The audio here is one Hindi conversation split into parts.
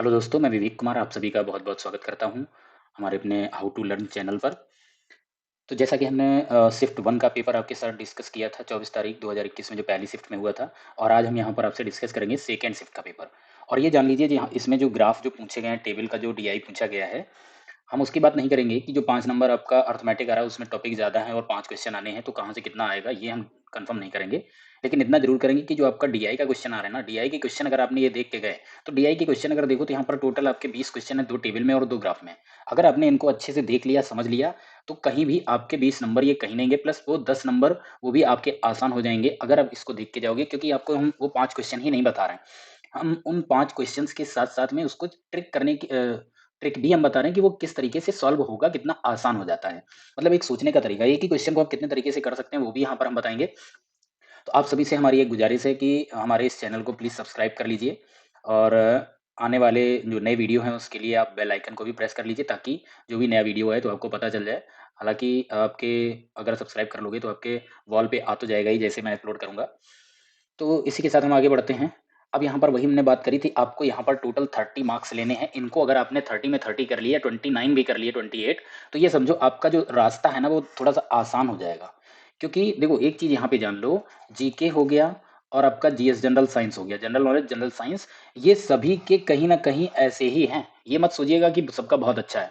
हेलो दोस्तों, मैं विवेक कुमार आप सभी का बहुत-बहुत स्वागत करता हूँ, हमारे अपने हाउ टू लर्न चैनल पर। तो जैसा कि हमने शिफ्ट 1 का पेपर आपके साथ डिस्कस किया था 24 तारीख 2021 में जो पहली शिफ्ट में हुआ था और आज हम यहाँ पर आपसे डिस्कस करेंगे सेकंड शिफ्ट का पेपर। और ये जान लीजिए जी हाँ, इसमें जो ग्राफ जो पूछे गए हैं, टेबल का जो डीआई पूछा गया है, हम उसकी बात नहीं करेंगे कि जो 5 नंबर आपका अर्थमेटिक आ रहा है उसमें टॉपिक ज़्यादा है और 5 क्वेश्चन आने हैं तो कहाँ से कितना आएगा ये हम कंफर्म नहीं करेंगे। लेकिन इतना ज़रूर करेंगे कि जो आपका डीआई का क्वेश्चन आ रहा है ना, डीआई के क्वेश्चन अगर आपने ये देख के गए, तो डीआई के क्वेश्चन अगर देखो तो यहाँ पर टोटल आपके 20 क्वेश्चन है 2 टेबल में और 2 ग्राफ में। अगर आपने इनको अच्छे से देख लिया, समझ लिया, तो कहीं भी आपके 20 नंबर ये कहीं नहीं गए प्लस वो 10 नंबर वो भी आपके आसान हो जाएँगे अगर आप इसको देख के जाओगे क्योंकि आपको हम वो 5 क्वेश्चन ही नहीं बता रहे हैं। हम उन 5 क्वेश्चन्स के साथ-साथ में उसको ट्रिक करने की ट्रिक भी हम बता रहे हैं कि वो किस तरीके से सॉल्व होगा, कितना आसान हो जाता है। मतलब एक सोचने का तरीका, एक ही क्वेश्चन को आप कितने तरीके से कर सकते हैं, वो भी यहाँ पर हम बताएँगे। तो आप सभी से हमारी एक गुजारिश है कि हमारे इस चैनल को प्लीज़ सब्सक्राइब कर लीजिए और आने वाले जो नए वीडियो हैं, उसके लिए आप बेल आइकन को भी प्रेस कर लीजिए ताकि जो भी नया वीडियो है, तो आपको पता चल जाए। हालाँकि आपके अगर सब्सक्राइब कर लोगे, तो आपके वॉल पे आ तो जाएगा ही, जैसे मैं अपलोड करूँगा। तो इसी के साथ हम आगे बढ़ते हैं। अब यहाँ पर वही हमने बात करी थी, आपको यहाँ पर टोटल 30 मार्क्स लेने हैं। इनको अगर आपने 30 में 30 कर लिया, 29 भी कर लिए, 28 तो ये समझो आपका जो रास्ता है ना, वो थोड़ा-सा आसान हो जाएगा। क्योंकि देखो एक चीज़ यहाँ पे जान लो, जीके हो गया और आपका जीएस जनरल साइंस हो गया, जनरल नॉलेज, जनरल साइंस, ये सभी के कहीं न कहीं ऐसे ही हैं। ये मत सोचिएगा कि सबका बहुत अच्छा है।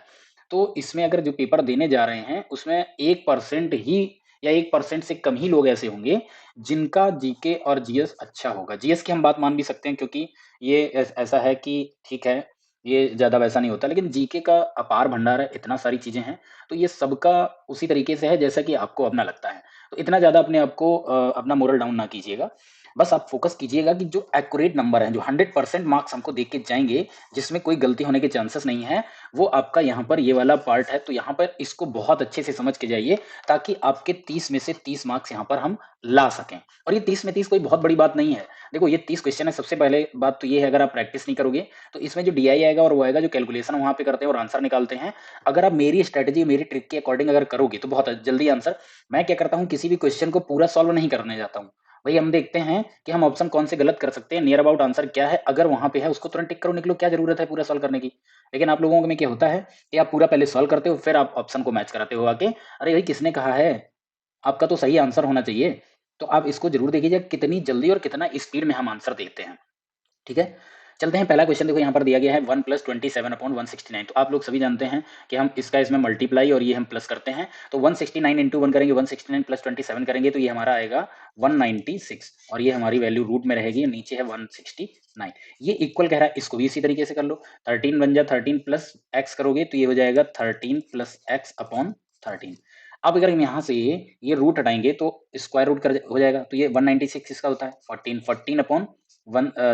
तो इसमें अगर जो पेपर देने जा रहे हैं, उसमें 1% ही या 1% से कम ही लोग ऐसे होंगे जिनका जीके और जीएस अच्छा होगा। जीएस की हम बात मान भी सकते हैं क्योंकि ये ऐसा है कि ठीक है, ये ज़्यादा वैसा नहीं होता, लेकिन जीके का अपार भंडार है, इतना सारी चीज़ें हैं, तो ये सबका उसी तरीके से है जैसा कि आपको अपना लगता है। तो इतना ज़्यादा अपने आप को अपना मोरल डाउन ना कीजिएगा। बस आप फ़ोकस कीजिएगा कि जो एक्यूरेट नंबर हैं, जो 100% मार्क्स हमको देख के जाएँगे, जिसमें कोई गलती होने के चांसेस नहीं है, वो आपका यहाँ पर ये वाला पार्ट है, तो यहाँ पर इसको बहुत अच्छे से समझ के जाइए ताकि आपके 30 में से 30 मार्क्स यहाँ पर हम ला सकें। और ये 30 में 30 कोई बहुत बड़ी बात नहीं है। देखो ये 30 क्वेश्चन है, सबसे पहले बात तो ये है अगर आप प्रैक्टिस नहीं करोगे, तो इसमें जो डीआई आएगा और वो आएगा जो कैलकुलेशन वहाँ पे करते हैं और आंसर निकालते हैं। अगर आप मेरी स्ट्रैटेजी, मेरी ट्रिक के अकॉर्डिंग अगर करोगे तो बहुत जल्दी आंसर। मैं क्या करता हूँ, किसी भी क्वेश्चन को पूरा सॉल्व नहीं करने जाता हूँ। भई हम देखते हैं कि हम ऑप्शन कौन से गलत कर सकते हैं, नियर अबाउट आंसर क्या है, अगर वहाँ पे है उसको तुरंत टिक करो, निकलो, क्या ज़रूरत है पूरा सॉल्व करने की। लेकिन आप लोगों में क्या होता है कि आप पूरा पहले सॉल्व करते हो, फिर आप ऑप्शन को मैच कराते हो आके। अरे भाई किसने कहा है? आपका तो सही आंसर होना चाहिए। तो आप इसको ज़रूर देखिएगा कितनी जल्दी और कितना स्पीड में हम आंसर देते हैं। ठीक है? चलते हैं, पहला क्वेश्चन देखो यहाँ पर दिया गया है 1 + 27/169। तो आप लोग सभी जानते हैं कि हम इसका इसमें मल्टीप्लाई और ये हम प्लस करते हैं। तो 169 × 1 करेंगे, 169 + 27 करेंगे तो ये हमारा आएगा 196 और ये हमारी वैल्यू रूट में रहेगी, नीचे है 169। ये इक्वल कह रहा है, इसको भी इसी तरीके से कर लो। 13 बन जा 13 + x करोगे तो ये हो जाएगा 13 + x/13। अब अगर हम यहाँ से ये रूट हटाएँगे तो स्क्वायर रूट कर हो जाएगा। तो ये 196 किसका होता है? 14, 14 अपॉन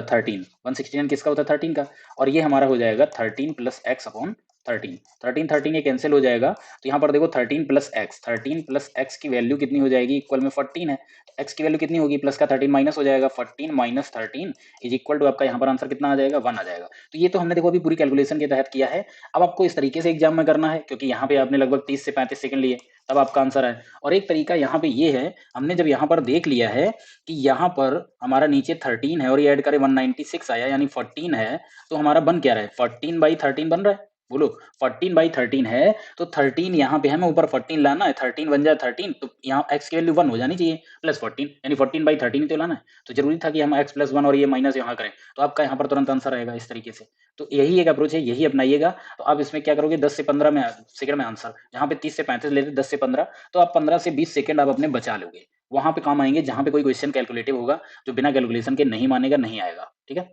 13, 169 किसका होता है? 13 का। और ये हमारा हो जाएगा 13 + x/13। 13, 13 ये कैंसल हो जाएगा। तो यहाँ पर देखो 13 + x, 13 + x की वैल्यू कितनी हो जाएगी? इक्वल में 14 है। तो x की वैल्यू कितनी होगी? प्लस का 13 माइनस हो जाएगा। 14 - 13 इज इक्वल टू आपका यहाँ पर आंसर कितना आ जाएगा? 1 आ जाएगा। तो ये तो हमने देखो अभी पूरी कैलकुलेशन के तहत किया है। अब आपको इस तरीके से एग्जाम में करना है क्योंकि यहाँ पे आपने लगभग 30 से 35 सेकंड लिए, तब आपका आंसर आए। और एक तरीका यहाँ पे ये है, हमने जब यहाँ पर देख लिया है कि यहाँ पर हमारा नीचे 13 है और ये ऐड करें 196 आया यानी 14 है, तो हमारा बन क्या रहा है? 14/13 बन रहा है? बोलो 14/13 है, तो 13 यहाँ पे है, हमें ऊपर 14 लाना है, 13 बन जाए 13 तो यहाँ x की वैल्यू 1 हो जानी चाहिए प्लस 14 यानी 14/13 ही तो लाना है। तो ज़रूरी था कि हम x + 1 और ये माइनस यहाँ करें, तो आपका यहाँ पर तुरंत आंसर आएगा इस तरीके से। तो यही एक अप्रोच है, यही अपनाइएगा। तो आप इसमें क्या करोगे 10 से 15 में सेकंड में आंसर, जहाँ पे 30 से 35 लेते 10 से 15 तो आप 15 से 20 सेकंड आप अपने बचा लोगे। वहाँ पे काम आएँगे जहाँ पे कोई क्वेश्चन कैलकुलेटिव होगा, जो बिना कैलकुलेशन के नहीं मानेगा, नहीं आएगा। ठीक है?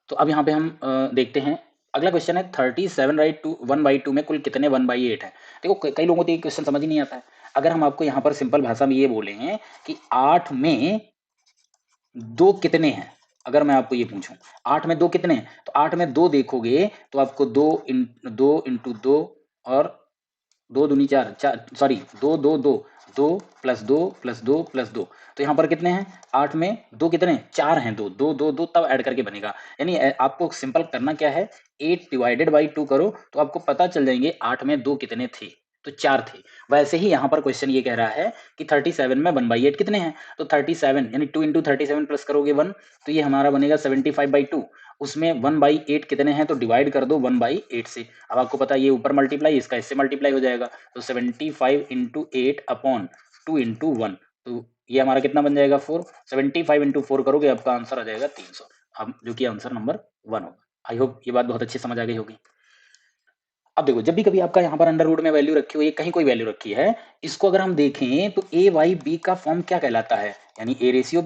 तो अब यहाँ पे हम देखते हैं, अगला क्वेश्चन है 37 राइट टू 1/2 में कुल कितने 1/8 हैं? देखो कई लोगों को ये क्वेश्चन समझ ही नहीं आता है। अगर हम आपको यहाँ पर सिंपल भाषा में ये बोले हैं कि 8 में 2 कितने हैं? अगर मैं आपको ये पूछूँ, 8 में 2 कितने हैं? तो 8 में 2 देखोगे तो आपको 2 इंटू 2 और 2 दूनी 4 4 सॉरी 2, 2, 2, 2 + 2 + 2 + 2 तो यहाँ पर कितने हैं? 8 में 2 कितने हैं? 4 हैं 2, 2, 2, 2 तब ऐड करके बनेगा। यानी आपको सिंपल करना क्या है 8 डिवाइडेड बाय 2 करो तो आपको पता चल जाएँगे 8 में 2 कितने थे। तो 4 थे। वैसे ही यहाँ पर क्वेश्चन ये कह रहा है कि 37 में 1/8 कितने हैं? तो 37 यानी 2 into 37 प्लस करोगे 1, तो ये हमारा बनेगा 75/2। उसमें 1/8 कितने हैं? तो डिवाइड कर दो 1/8 से। अब आपको पता है ये ऊपर मल्टीप्लाई, इसका इससे मल्टीप्लाई हो जाएगा, तो 75 into 8 अपॉन 2 into 1, तो ये हमारा कितना बन जाएगा? 4। 75 into 4 करोगे, आपका आंसर आ जाएगा 300, अब जो कि आंसर नंबर 1 होगा। आई होप ये बात बहुत अच्छी समझ आ गई होगी। अब देखो, जब भी कभी आपका यहाँ पर अंडर रूट में वैल्यू रखी हुई है, कहीं कोई वैल्यू रखी है, इसको अगर हम देखें तो ए वाई बी का फॉर्म क्या कहलाता है? यानी ए रेशियो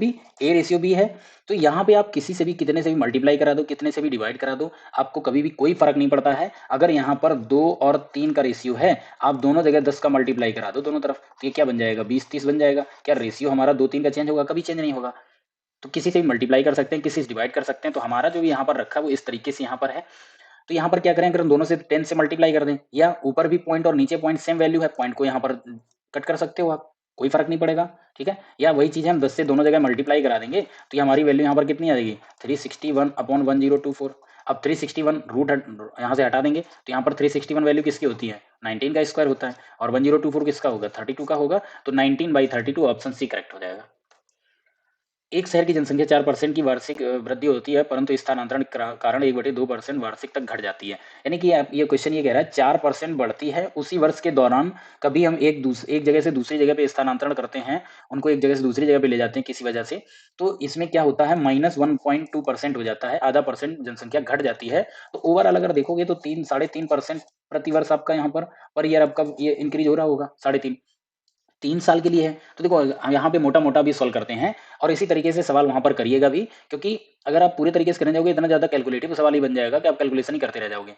बी है। तो यहाँ पे आप किसी से भी, कितने से भी मल्टीप्लाई करा दो, कितने से भी डिवाइड करा दो, आपको कभी भी कोई फर्क नहीं पड़ता है। अगर यहाँ पर 2 और 3 का रेशियो है, आप दोनों जगह 10 का मल्टीप्लाई करा दो दोनों तरफ, तो ये क्या बन जाएगा? 20-30 बन जाएगा। क्या रेशियो हमारा 2-3 का चेंज होगा? कभी चेंज नहीं होगा। तो किसी से भी मल्टीप्लाई कर सकते हैं, किसी से डिवाइड कर सकते हैं। तो हमारा जो भी यहाँ पर रखा है वो इस तरीके से यहाँ पर है। तो यहाँ पर क्या करें, अगर हम दोनों से 10 से मल्टीप्लाई कर दें, या ऊपर भी पॉइंट और नीचे पॉइंट सेम वैल्यू है, पॉइंट को यहाँ पर कट कर सकते हो आप, कोई फर्क नहीं पड़ेगा। ठीक है, या वही चीज़ हम 10 से दोनों जगह मल्टीप्लाई करा देंगे, तो ये हमारी वैल्यू यहाँ पर कितनी आ जाएगी? 361/1024। अब 361 रूट यहाँ से हटा देंगे, तो यहाँ पर 361 वैल्यू किसकी होती है? 19 का स्क्वायर होता है, और 1024 किसका होगा? 32 का होगा। तो 19/32 ऑप्शन सी करेक्ट हो जाएगा। एक शहर की जनसंख्या 4% की वार्षिक वृद्धि होती है, परंतु स्थानांतरण कारण 1/2% वार्षिक तक घट जाती है। यानी कि आप, ये क्वेश्चन ये कह रहा है 4% बढ़ती है उसी वर्ष के दौरान। कभी हम एक जगह से दूसरी जगह पे स्थानांतरण करते हैं, उनको एक जगह से दूसरी जगह पे ले जाते हैं किसी वजह से, तो इसमें क्या होता है? -1.2% हो जाता है, आधा परसेंट जनसंख्या घट जाती है। तो ओवरऑल अगर देखोगे तो 3-3.5% प्रति वर्ष आपका यहाँ पर ईयर आपका ये इंक्रीज हो रहा होगा, 3.5, 3 साल के लिए है। तो देखो, यहाँ पे मोटा-मोटा भी सॉल्व करते हैं, और इसी तरीके से सवाल वहाँ पर करिएगा भी, क्योंकि अगर आप पूरे तरीके से करने जाओगे, इतना ज़्यादा कैलकुलेटिव सवाल ही बन जाएगा कि आप कैलकुलेशन ही करते रह जाओगे।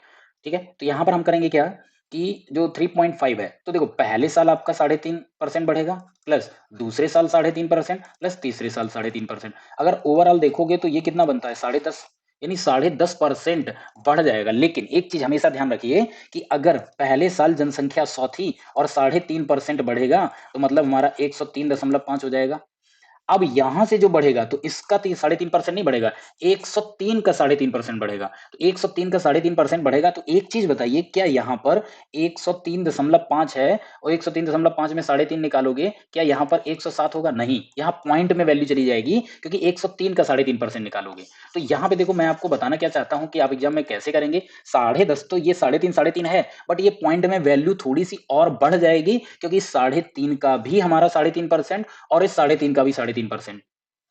ठीक है? तो यहाँ पर हम करेंगे क्या, कि जो 3.5 है, तो देखो पहले साल आपका 3.5% बढ़ेगा, प्लस दूसरे साल 3.5%, प्लस तीसरे साल 3.5%। अगर ओवरऑल देखोगे तो ये कितना बनता है? 10.5, यानी 10.5% बढ़ जाएगा। लेकिन एक चीज़ हमेशा ध्यान रखिए कि अगर पहले साल जनसंख्या 100 थी और 3.5% बढ़ेगा, तो मतलब हमारा 103.5 हो जाएगा। अब यहाँ से जो बढ़ेगा तो इसका 3.5% नहीं बढ़ेगा, 103 का 3.5% बढ़ेगा। तो 103 का 3.5% बढ़ेगा, तो एक चीज़ बताइए, क्या यहाँ पर 103.5 है और 103.5 में 3.5 निकालोगे, क्या यहाँ पर 107 होगा? नहीं, यहाँ पॉइंट में वैल्यू चली जाएगी, क्योंकि 103 का 3.5% निकालोगे। तो यहाँ पे देखो, मैं आपको बताना क्या चाहता हूँ कि आप एग्जाम में कैसे करेंगे। 10.5 तो ये 3.5 है, बट ये पॉइंट में वैल्यू थोड़ी सी और बढ़ जाएगी, क्योंकि 3.5 का भी हमारा 3.5% और इस 3.5 का भी 3.5%।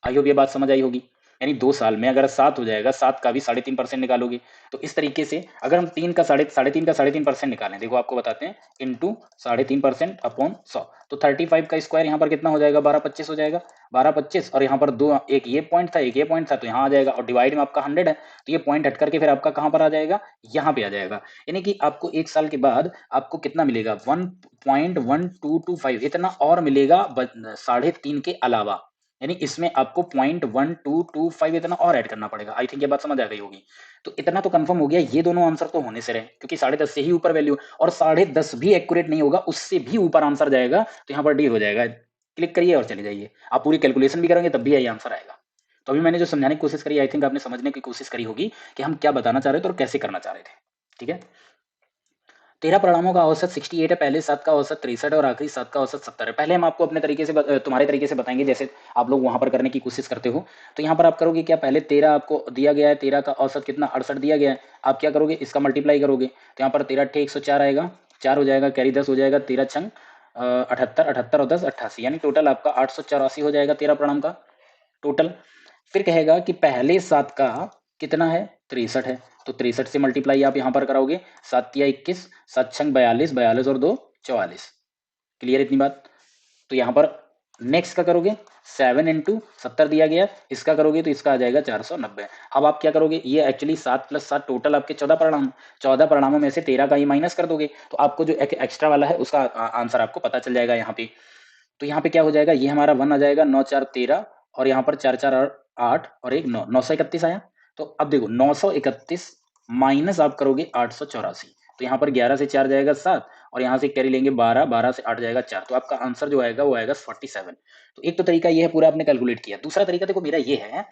आई होप ये बात समझ आई होगी। यानी 2 साल में अगर 7 हो जाएगा, 7 का भी 3.5% निकालोगे। तो इस तरीके से अगर हम 3 का 3.5% निकालें, देखो आपको बताते हैं, इंटू 3.5% अपॉन 100, तो 35 का स्क्वायर यहाँ पर कितना हो जाएगा? 1225 हो जाएगा। 1225, और यहाँ पर दो, एक ये पॉइंट था, एक ये पॉइंट था, तो यहाँ आ जाएगा, और डिवाइड में आपका 100 है, तो ये पॉइंट हट करके फिर आपका कहाँ पर आ जाएगा? यहाँ पे आ जाएगा। यानी कि आपको 1 साल के बाद आपको कितना मिलेगा? 1.1225 इतना और मिलेगा 3.5 के अलावा। यानी इसमें आपको 0.1225 इतना और ऐड करना पड़ेगा। आई थिंक ये बात समझ आ गई होगी। तो इतना तो कंफर्म हो गया, ये दोनों आंसर तो होने से रहे, क्योंकि 10.5 से ही ऊपर वैल्यू, और 10.5 भी एक्यूरेट नहीं होगा, उससे भी ऊपर आंसर जाएगा, तो यहाँ पर डी हो जाएगा। क्लिक करिए और चले जाइए। आप पूरी कैलकुलेशन भी करेंगे तब भी यही आंसर आएगा। तो अभी मैंने जो समझाने की कोशिश करी, आई थिंक आपने समझने की कोशिश करी होगी कि हम क्या बताना चाह रहे थे और कैसे करना चाह रहे थे। ठीक है? 13 परिणामों का औसत 68 है, पहले 7 का औसत 63 है और आखिरी 7 का औसत 70 है। पहले हम आपको अपने तरीके से तुम्हारे तरीके से बताएंगे, जैसे आप लोग वहां पर करने की कोशिश करते हो। तो यहाँ पर आप करोगे क्या, पहले 13 आपको दिया गया है, 13 का औसत कितना? 68 दिया गया है। आप क्या करोगे, इसका मल्टीप्लाई करोगे, तो यहाँ पर 13 अट्ठे 104 आएगा, 4 हो जाएगा, कैरी 10 हो जाएगा, 13 छंग 78, 78 और 10 88, यानी टोटल आपका 884 हो जाएगा 13 परिणाम का टोटल। फिर कहेगा कि पहले 7 का कितना है? 63 है, तो 63 से मल्टीप्लाई आप यहाँ पर कराओगे, 7 या 21, 7 छंग 42, 42 और 2 44। क्लियर इतनी बात? तो यहाँ पर नेक्स्ट का करोगे, 7 इंटू 70 दिया गया, इसका करोगे तो इसका आ जाएगा 490। अब आप क्या करोगे, ये एक्चुअली 7 + 7 टोटल आपके 14 परिणाम, 14 परिणामों में से 13 का ही माइनस कर दोगे, तो आपको जो एक्स्ट्रा वाला है उसका आंसर आपको पता चल जाएगा यहाँ पे। तो यहाँ पे क्या हो जाएगा, ये हमारा 1 आ जाएगा, 9 4 13, और यहाँ पर 4 4 8 और एक 9, 931 आया। तो अब देखो 931 माइनस आप करोगे 884, तो यहाँ पर 11 से 4 जाएगा 7, और यहाँ से कैरी लेंगे 12, 12 से 8 जाएगा 4, तो आपका आंसर जो आएगा वो आएगा 47। तो एक तो तरीका ये है, पूरा आपने कैलकुलेट किया। दूसरा तरीका देखो मेरा ये है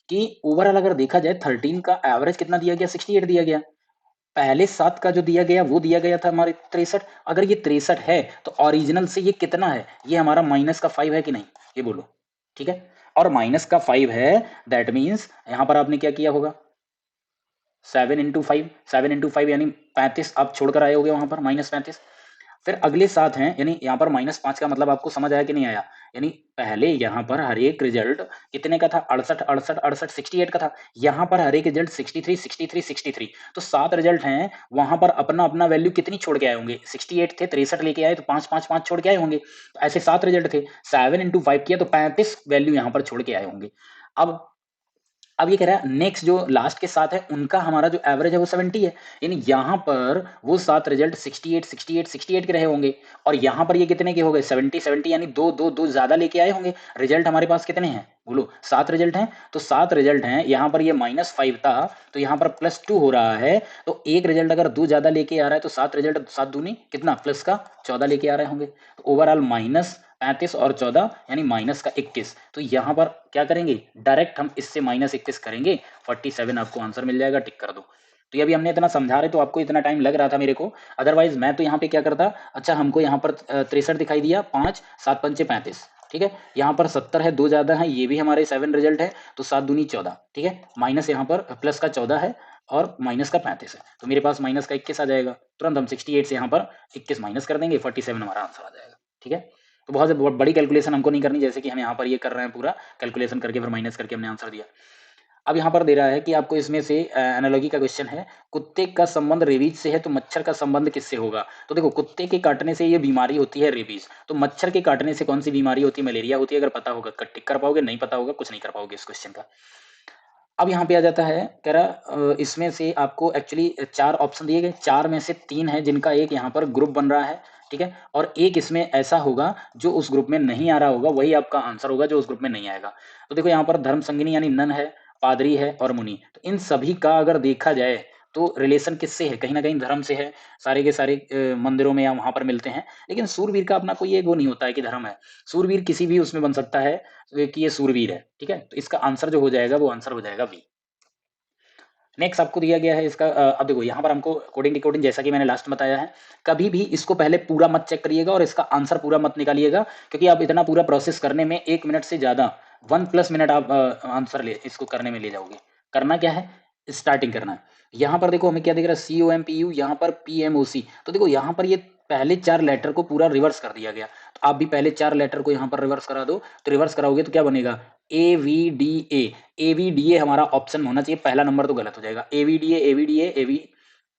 कि ओवरऑल अगर देखा जाए 13 का एवरेज कितना दिया गया, 68 दिया गया, पहले 7 का जो दिया गया वो दिया गया था हमारे 63। अगर ये 63 है तो ओरिजिनल से ये कितना है, ये हमारा माइनस का 5 है कि नहीं, ये बोलो। ठीक है, और माइनस का 5 है, दैट मीन्स यहां पर आपने क्या किया होगा, 7 इंटू 5 यानी 35 आप छोड़कर आए होगे वहां पर -35। फिर अगले 7 हैं, यानी यहाँ पर -5 का मतलब आपको समझ आया कि नहीं आया। यानी पहले यहाँ पर हर एक रिजल्ट कितने का था, 68 68 का था। यहाँ पर हर एक रिजल्ट 63 63 63। तो 7 रिजल्ट हैं, वहां पर अपना अपना वैल्यू कितनी छोड़ के आए होंगे, 68 थे, 63 लेके आए तो 5 5 5 छोड़ के आए होंगे। तो ऐसे 7 रिजल्ट थे, 7 इंटू 5 किया तो 35 वैल्यू यहाँ पर छोड़ के आए होंगे। अब ये कह रहा है नेक्स्ट जो लास्ट के 7 है उनका हमारा जो एवरेज है वो 70 है। यानी यहाँ पर वो 7 रिजल्ट 68 68 68 के रहे होंगे, और यहाँ पर ये कितने के हो गए, 70 70, यानी 2 2 2 ज्यादा लेके आए होंगे। रिजल्ट हमारे पास कितने हैं बोलो, 7 रिजल्ट हैं। तो 7 रिजल्ट हैं, यहाँ पर ये -5 था तो यहाँ पर +2 हो रहा है। तो एक रिजल्ट अगर 2 ज्यादा लेके आ रहा है तो 7 रिजल्ट 7 दूनी कितना प्लस का 14 लेके आ रहे होंगे। तो ओवरऑल -35 और 14 यानी -21। तो यहाँ पर क्या करेंगे, डायरेक्ट हम इससे -21 करेंगे, 47 आपको आंसर मिल जाएगा, टिक कर दो। तो ये अभी हमने इतना समझा रहे तो आपको इतना टाइम लग रहा था मेरे को, अदरवाइज मैं तो यहाँ पे क्या करता। अच्छा, हमको यहाँ पर 63 दिखाई दिया, 5 7 पंचे 35। ठीक है, यहाँ पर 70 है, 2 ज्यादा है, ये भी हमारे 7 रिजल्ट है, तो 7 दूनी 14। ठीक है, माइनस यहाँ पर प्लस का 14 है और माइनस का 35 है, तो मेरे पास माइनस का 21 आ जाएगा। तुरंत हम 68 से यहाँ पर 21 माइनस कर देंगे, 47 हमारा आंसर आ जाएगा। ठीक है, तो बहुत बड़ी कैलकुलेशन हमको नहीं करनी, जैसे कि हम यहाँ पर ये कर रहे हैं, पूरा कैलकुलेशन करके फिर माइनस करके हमने आंसर दिया। अब यहाँ पर दे रहा है कि आपको इसमें से एनालॉजी का क्वेश्चन है, कुत्ते का संबंध रेबीज से है तो मच्छर का संबंध किससे होगा। तो देखो, कुत्ते के काटने से ये बीमारी होती है रेबीज, तो मच्छर के काटने से कौन सी बीमारी होती है, मलेरिया होती है। अगर पता होगा टिक कर पाओगे, नहीं पता होगा कुछ नहीं कर पाओगे इस क्वेश्चन का। अब यहाँ पे आ जाता है, कह रहा इसमें से आपको एक्चुअली 4 ऑप्शन दिए गए, 4 में से 3 है जिनका एक यहाँ पर ग्रुप बन रहा है। ठीक है, और एक इसमें ऐसा होगा जो उस ग्रुप में नहीं आ रहा होगा, वही आपका आंसर होगा जो उस ग्रुप में नहीं आएगा। तो देखो, यहाँ पर धर्म संगिनी यानी नन है, पादरी है और मुनि, तो इन सभी का अगर देखा जाए तो रिलेशन किससे है, कहीं ना कहीं धर्म से है। सारे के सारे मंदिरों में या वहां पर मिलते हैं, लेकिन सूरवीर का अपना कोई एक वो नहीं होता है कि धर्म है। सूरवीर किसी भी उसमें बन सकता है कि ये सूरवीर है। ठीक है, तो इसका आंसर जो हो जाएगा वो आंसर हो जाएगा बी। नेक्स्ट आपको दिया गया है इसका, अब देखो यहाँ पर हमको कोडिंग डिकोडिंग जैसा कि मैंने लास्ट में बताया है, कभी भी इसको पहले पूरा मत चेक करिएगा और इसका आंसर पूरा मत निकालिएगा, क्योंकि आप इतना पूरा प्रोसेस करने में 1 मिनट से ज्यादा 1+ मिनट आप आंसर ले इसको करने में ले जाओगे। करना क्या है, स्टार्टिंग करना है। यहाँ पर देखो हमें क्या दिख रहा है, COMPU, यहाँ पर PMOC। तो देखो यहाँ पर ये पहले 4 लेटर को पूरा रिवर्स कर दिया गया, तो आप भी पहले 4 लेटर को यहाँ पर रिवर्स करा दो। तो रिवर्स कराओगे तो क्या बनेगा, AVDA। AVDA हमारा ऑप्शन होना चाहिए, पहला नंबर तो गलत हो जाएगा, AVDA AVDA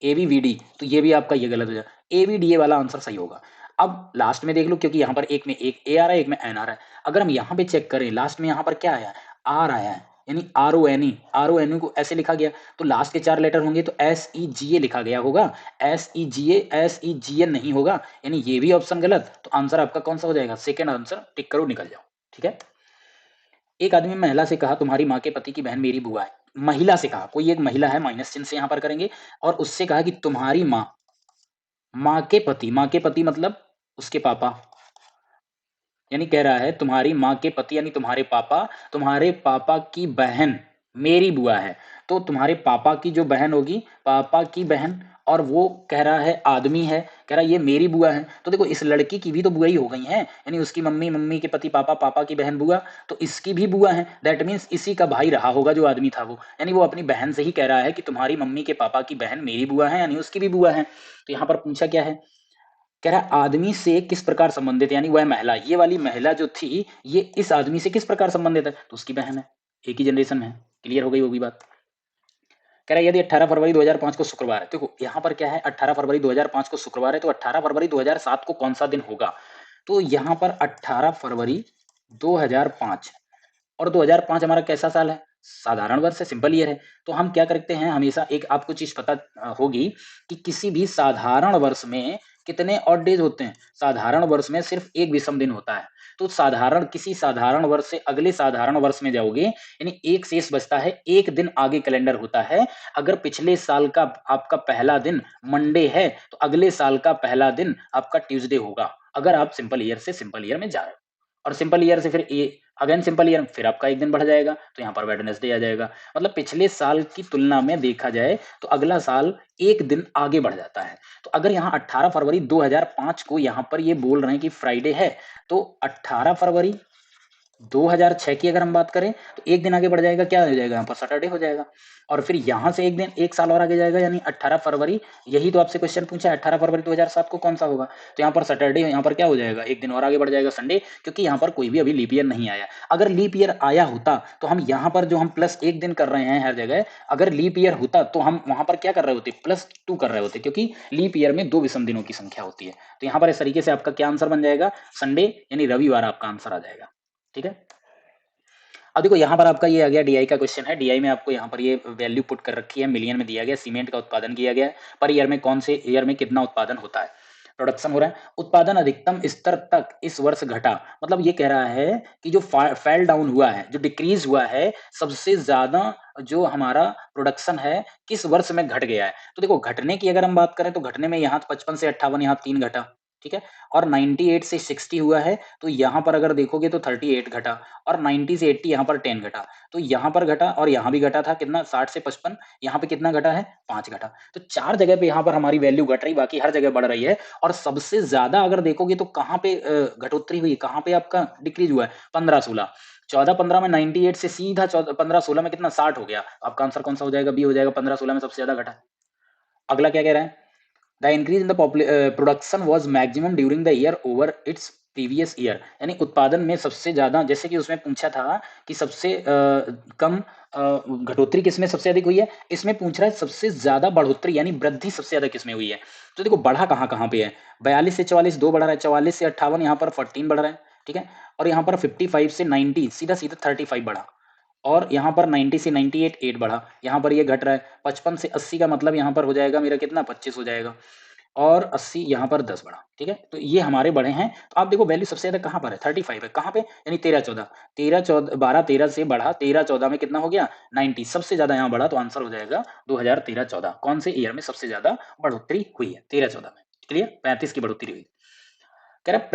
AVVD, तो ये भी आपका ये गलत हो जाएगा, AVDA वाला आंसर सही होगा। अब लास्ट में देख लो, क्योंकि यहाँ पर एक में एक ए आ रहा है, एक में एन आ रहा है। अगर हम यहाँ पे चेक करें, लास्ट में यहाँ पर क्या आया है, आर आया है, यानी RONE को ऐसे लिखा गया, तो लास्ट के 4 लेटर होंगे तो SEGA लिखा गया होगा, SEGA नहीं होगा, यानी ये भी ऑप्शन गलत। तो आंसर आपका कौन सा हो जाएगा, सेकेंड आंसर, टिक करो, निकल जाओ। ठीक है, एक आदमी महिला से कहा, तुम्हारी माँ के पति की बहन मेरी बुआ है। महिला से कहा, कोई एक महिला है, माइनस चिन्ह से यहाँ पर करेंगे, और उससे कहा कि तुम्हारी माँ, माँ के पति मतलब उसके पापा, यानी कह रहा है तुम्हारी माँ के पति यानी तुम्हारे पापा की बहन मेरी बुआ है। तो तुम्हारे पापा की जो बहन होगी, पापा की बहन, और वो कह रहा है आदमी है, कह रहा है ये मेरी बुआ है। तो देखो, इस लड़की की भी तो बुआ ही हो गई है, यानी उसकी मम्मी, मम्मी के पति पापा, पापा की बहन बुआ, तो इसकी भी बुआ है। दैट मीन्स इसी का भाई रहा होगा जो आदमी था वो, यानी वो अपनी बहन से ही कह रहा है कि तुम्हारी मम्मी के पापा की बहन मेरी बुआ है, यानी उसकी भी बुआ है। तो यहाँ पर पूछा क्या है, कह रहा है आदमी से किस प्रकार संबंधित, यानी वह महिला, ये वाली महिला जो थी, ये इस आदमी से किस प्रकार संबंधित है, तो उसकी बहन है, एक ही जनरेशन में है। क्लियर हो गई होगी बात। कह रहा है यदि 18 फरवरी 2005 को शुक्रवार है, देखो यहाँ पर क्या है, 18 फरवरी 2005 को शुक्रवार है, तो 18 फरवरी 2007 को कौन सा दिन होगा। तो यहाँ पर 18 फरवरी 2005, और 2005 हमारा कैसा साल है, साधारण वर्ष है, सिंपल ईयर है। तो हम क्या करते हैं, हमेशा एक आपको चीज पता होगी कि किसी भी साधारण वर्ष में कितने ऑड डेज होते हैं, साधारण वर्ष में सिर्फ एक विषम दिन होता है। तो किसी साधारण वर्ष से अगले साधारण वर्ष में जाओगे, यानी एक शेष बचता है, एक दिन आगे कैलेंडर होता है। अगर पिछले साल का आपका पहला दिन मंडे है, तो अगले साल का पहला दिन आपका ट्यूसडे होगा, अगर आप सिंपल ईयर से सिंपल ईयर में जा रहे हो। और सिंपल ईयर से फिर ए अगेन सिंपल ईयर फिर आपका एक दिन बढ़ जाएगा, तो यहाँ पर वेडनेसडे आ जाएगा। मतलब पिछले साल की तुलना में देखा जाए तो अगला साल एक दिन आगे बढ़ जाता है। तो अगर यहाँ 18 फरवरी 2005 को यहाँ पर ये बोल रहे हैं कि फ्राइडे है, तो 18 फरवरी 2006 की अगर हम बात करें तो एक दिन आगे बढ़ जाएगा, क्या हो जाएगा यहाँ पर सैटरडे हो जाएगा। और फिर यहाँ से एक दिन एक साल और आगे जाएगा, यानी 18 फरवरी, यही तो आपसे क्वेश्चन पूछा है 18 फरवरी 2007 को कौन सा होगा, तो यहाँ पर सैटरडे, यहाँ पर क्या हो जाएगा एक दिन और आगे बढ़ जाएगा संडे, क्योंकि यहाँ पर कोई भी अभी लीप ईयर नहीं आया। अगर लीप ईयर आया होता तो हम यहाँ पर जो हम प्लस एक दिन कर रहे हैं हर जगह, अगर लीप ईयर होता तो हम वहां पर क्या कर रहे होते, +2 कर रहे होते, क्योंकि लीप ईयर में 2 विषम दिनों की संख्या होती है। तो यहाँ पर इस तरीके से आपका क्या आंसर बन जाएगा, संडे यानी रविवार आपका आंसर आ जाएगा। ठीक है, अब देखो यहाँ पर आपका ये आ गया डीआई का क्वेश्चन है। डीआई में आपको यहाँ पर ये वैल्यू पुट कर रखी है, मिलियन में दिया गया, सीमेंट का उत्पादन किया गया है, पर ईयर में कौन से ईयर में कितना उत्पादन होता है, प्रोडक्शन हो रहा है। उत्पादन अधिकतम स्तर तक इस वर्ष घटा, मतलब ये कह रहा है कि जो फैल डाउन हुआ है, जो डिक्रीज हुआ है, सबसे ज्यादा जो हमारा प्रोडक्शन है किस वर्ष में घट गया है। तो देखो घटने की अगर हम बात करें तो घटने में यहाँ 55 से 58 यहाँ 3 घटा, ठीक है, और 98 से 60 हुआ है, तो यहाँ पर अगर देखोगे तो 38 घटा, और 90 से 80 यहाँ पर 10 घटा, तो यहाँ पर घटा और यहाँ भी घटा था कितना 60 से 55, यहाँ पे कितना घटा है 5 घटा। तो 4 जगह पे यहाँ पर हमारी वैल्यू घट रही, बाकी हर जगह बढ़ रही है। और सबसे ज्यादा अगर देखोगे तो कहाँ पे घटोत्तरी हुई, कहाँ पे आपका डिक्रीज हुआ है, 15-16, 14-15 में 98 से सीधा 15-16 में कितना 60 हो गया। आपका आंसर कौन सा हो जाएगा, बी हो जाएगा, 15-16 में सबसे ज्यादा घटा। अगला क्या कह रहा है, the increase in the production was maximum during the year over its previous year, यानी उत्पादन में सबसे ज्यादा, जैसे कि उसमें पूछा था कि सबसे कम घटोत्तरी किसमें सबसे अधिक हुई है, इसमें पूछ रहा है सबसे ज्यादा बढ़ोतरी यानी वृद्धि सबसे ज्यादा किसमें हुई है। तो देखो बढ़ा कहाँ कहाँ पे है, 42 से 44 2 बढ़ रहा है, 44 से 58 यहाँ पर 14 बढ़ रहा है, ठीक है, और यहाँ पर 55 से 90 सीधा सीधा 35 बढ़ा, और यहाँ पर 90 से 98 8 बढ़ा, यहाँ पर ये घट रहा है, 55 से 80 का मतलब यहाँ पर हो जाएगा मेरा कितना 25 हो जाएगा, और 80 यहाँ पर 10 बढ़ा, ठीक है, तो ये हमारे बढ़े हैं। तो आप देखो वैल्यू सबसे ज्यादा कहाँ पर है, 35 है, कहाँ पे, यानी 13-14, 13-14 12-13 से बढ़ा, 13-14 में कितना हो गया 90, सबसे ज्यादा यहाँ बढ़ा, तो आंसर हो जाएगा 2013-14, कौन से ईयर में सबसे ज्यादा बढ़ोतरी हुई है, 13-14 में, क्लियर, 35 की बढ़ोतरी हुई। कह रहा है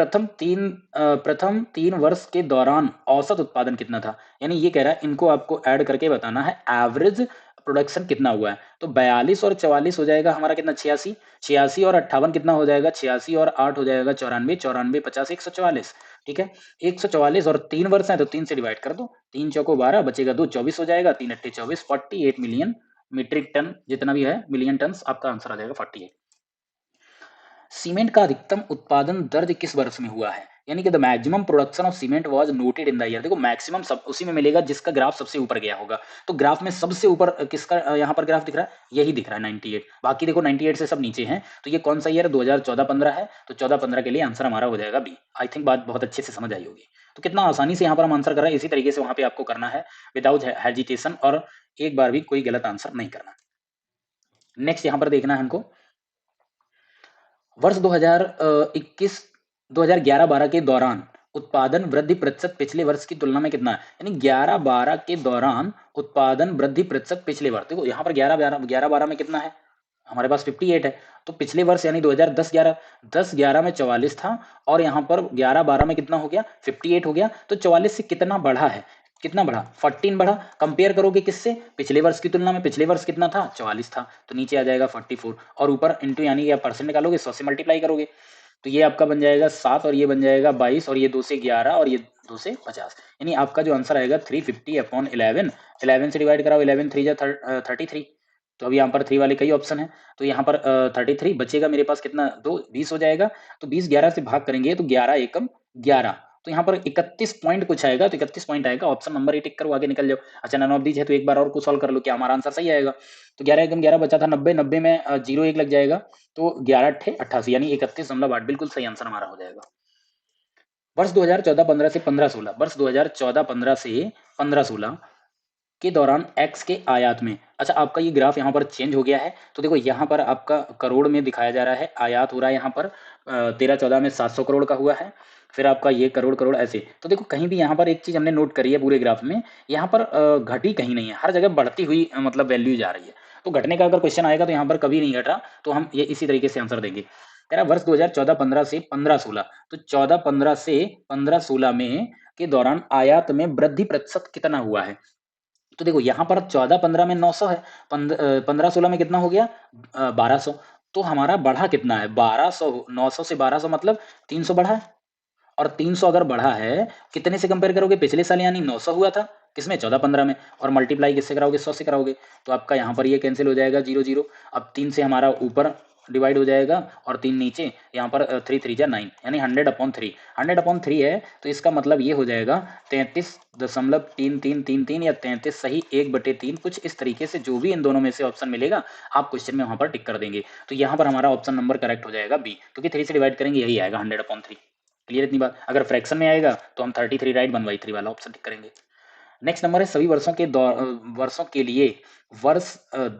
प्रथम तीन वर्ष के दौरान औसत उत्पादन कितना था, यानी ये कह रहा है इनको आपको ऐड करके बताना है एवरेज प्रोडक्शन कितना हुआ है। तो 42 और 44 हो जाएगा हमारा कितना 86, 86 और 58 कितना हो जाएगा 86 और 8 हो जाएगा 94, 94 50 144, ठीक है, 144 और 3 वर्ष है तो 3 से डिवाइड कर दो, 3 चौको 12 बचेगा 2 24 हो जाएगा, 3 अट्ठे 24, 48 मिलियन मीट्रिक टन जितना भी है मिलियन टन, आपका आंसर आ जाएगा 48। सीमेंट का अधिकतम उत्पादन दर्ज किस वर्ष में हुआ है, यानी कि the maximum production of cement was noted in the year. देखो मैक्सिमम सब उसी में मिलेगा जिसका ग्राफ सबसे ऊपर गया होगा। तो ग्राफ में सबसे ऊपर किसका यहाँ पर ग्राफ दिख रहा है, यही दिख रहा है 98, बाकी देखो 98 से सब नीचे हैं। तो ये कौन सा ईयर 2014-15 है, तो 14-15 के लिए आंसर हमारा हो जाएगा बी। आई थिंक बात बहुत अच्छे से समझ आई होगी। तो कितना आसानी से यहाँ पर हम आंसर कर रहे हैं, इसी तरीके से वहां पे आपको करना है विदाउट हेजिटेशन, और एक बार भी कोई गलत आंसर नहीं करना। नेक्स्ट यहाँ पर देखना है हमको वर्ष 2021 2011-12 के दौरान उत्पादन वृद्धि प्रतिशत पिछले वर्ष की तुलना में कितना है, यानी 11-12 के दौरान उत्पादन वृद्धि प्रतिशत पिछले वर्ष, देखो यहाँ पर 11-12 में कितना है हमारे पास 58 है, तो पिछले वर्ष यानी 2010-11, 10-11 में 44 था, और यहाँ पर 11-12 में कितना हो गया 58 हो गया, तो 44 से कितना बढ़ा है, कितना बढ़ा 14 बढ़ा। कंपेयर करोगे किससे, पिछले वर्ष की तुलना में, पिछले वर्ष कितना था 44 था, तो नीचे आ जाएगा 44, और ऊपर इंटू यानी कि आप परसेंट निकालोगे 100 से मल्टीप्लाई करोगे, तो ये आपका बन जाएगा 7 और ये बन जाएगा 22, और ये 2 से 11 और ये 2 से 50, यानी आपका जो आंसर आएगा 350/11, 11 से डिवाइड कराओ, 11 3 जा 33, तो अभी यहाँ पर 3 वाले कई ऑप्शन है, तो यहाँ पर 33 बचेगा मेरे पास कितना 2 20 हो जाएगा, तो 20 11 से भाग करेंगे तो 11 एकम 11, तो यहाँ पर 31 पॉइंट कुछ आएगा, तो 31 पॉइंट आएगा, ऑप्शन नंबर ही टिक करो, आगे निकल जाओ। अच्छा नन ऑफ दीज है तो एक बार और को सॉल्व कर लो, क्या हमारा आंसर सही आएगा, तो 11 एकम 11 बचा था 90, 90 में 0 1 लग जाएगा, तो 11 अट्ठे 88, यानी 31.8 बिल्कुल सही आंसर हमारा हो जाएगा। वर्ष 2014-15 से 15-16, वर्ष 2014-15 से 15-16 के दौरान एक्स के आयात में, अच्छा आपका ये ग्राफ यहाँ पर चेंज हो गया है, तो देखो यहाँ पर आपका करोड़ में दिखाया जा रहा है, आयात हो रहा है यहाँ पर 13-14 में 700 करोड़ का हुआ है, फिर आपका ये करोड़ करोड़ ऐसे, तो देखो कहीं भी यहाँ पर एक चीज हमने नोट करी है पूरे ग्राफ में, यहाँ पर घटी कहीं नहीं है, हर जगह बढ़ती हुई मतलब वैल्यू जा रही है। तो घटने का अगर क्वेश्चन आएगा तो यहाँ पर कभी नहीं घटा, तो हम ये इसी तरीके से आंसर देंगे। कह रहा वर्ष 2014-15 से 15-16, तो 14-15 से 15-16 में के दौरान आयात में वृद्धि प्रतिशत कितना हुआ है? तो देखो यहाँ पर 14-15 में 900 है, 15-16 में कितना हो गया 1200, तो हमारा बढ़ा कितना है 1200, 900 से 1200 मतलब 300 बढ़ा है। और 300 अगर बढ़ा है, कितने से कंपेयर करोगे? पिछले साल यानी 900 हुआ था, किसमें? 14-15 में, और मल्टीप्लाई किससे कराओगे? 100 से कराओगे, तो आपका यहाँ पर ये कैंसिल हो जाएगा 0 0। अब 3 से हमारा ऊपर डिवाइड हो जाएगा और 3 नीचे, यहाँ पर 3 3 जा 9 यानी 100/3, 100/3 है, तो इसका मतलब ये हो जाएगा 33.3333 या 33 सही 1/3, कुछ इस तरीके से जो भी इन दोनों में से ऑप्शन मिलेगा आप क्वेश्चन में वहाँ पर टिक कर देंगे। तो यहाँ पर हमारा ऑप्शन नंबर करेक्ट हो जाएगा बी, क्योंकि 3 से डिवाइड करेंगे यही आएगा 100/3। क्लियर इतनी बात? अगर फ्रैक्शन में आएगा तो हम 33 राइट 1/3 वाला ऑप्शन टिक करेंगे। नेक्स्ट नंबर है सभी वर्षों के लिए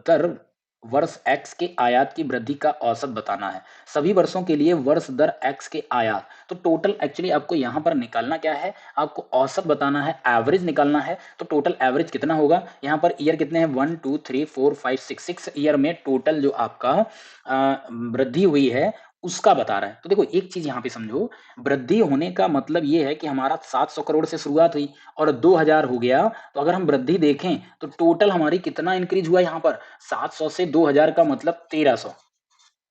दर वर्ष x के आयात की वृद्धि का औसत बताना है। सभी वर्षों के लिए वर्ष दर x के आयात, तो टोटल एक्चुअली आपको यहाँ पर निकालना क्या है? आपको औसत बताना है, एवरेज निकालना है। तो टोटल एवरेज कितना होगा? यहाँ पर ईयर कितने हैं? 1 2 3 4 5 6, 6 ईयर में टोटल जो आपका वृद्धि हुई है उसका बता रहा है। तो देखो एक चीज यहाँ पे समझो, वृद्धि होने का मतलब ये है कि हमारा 700 करोड़ से शुरुआत हुई और 2000 हो गया, तो अगर हम वृद्धि देखें तो टोटल हमारी कितना इंक्रीज हुआ यहाँ पर? 700 से 2000 का मतलब 1300।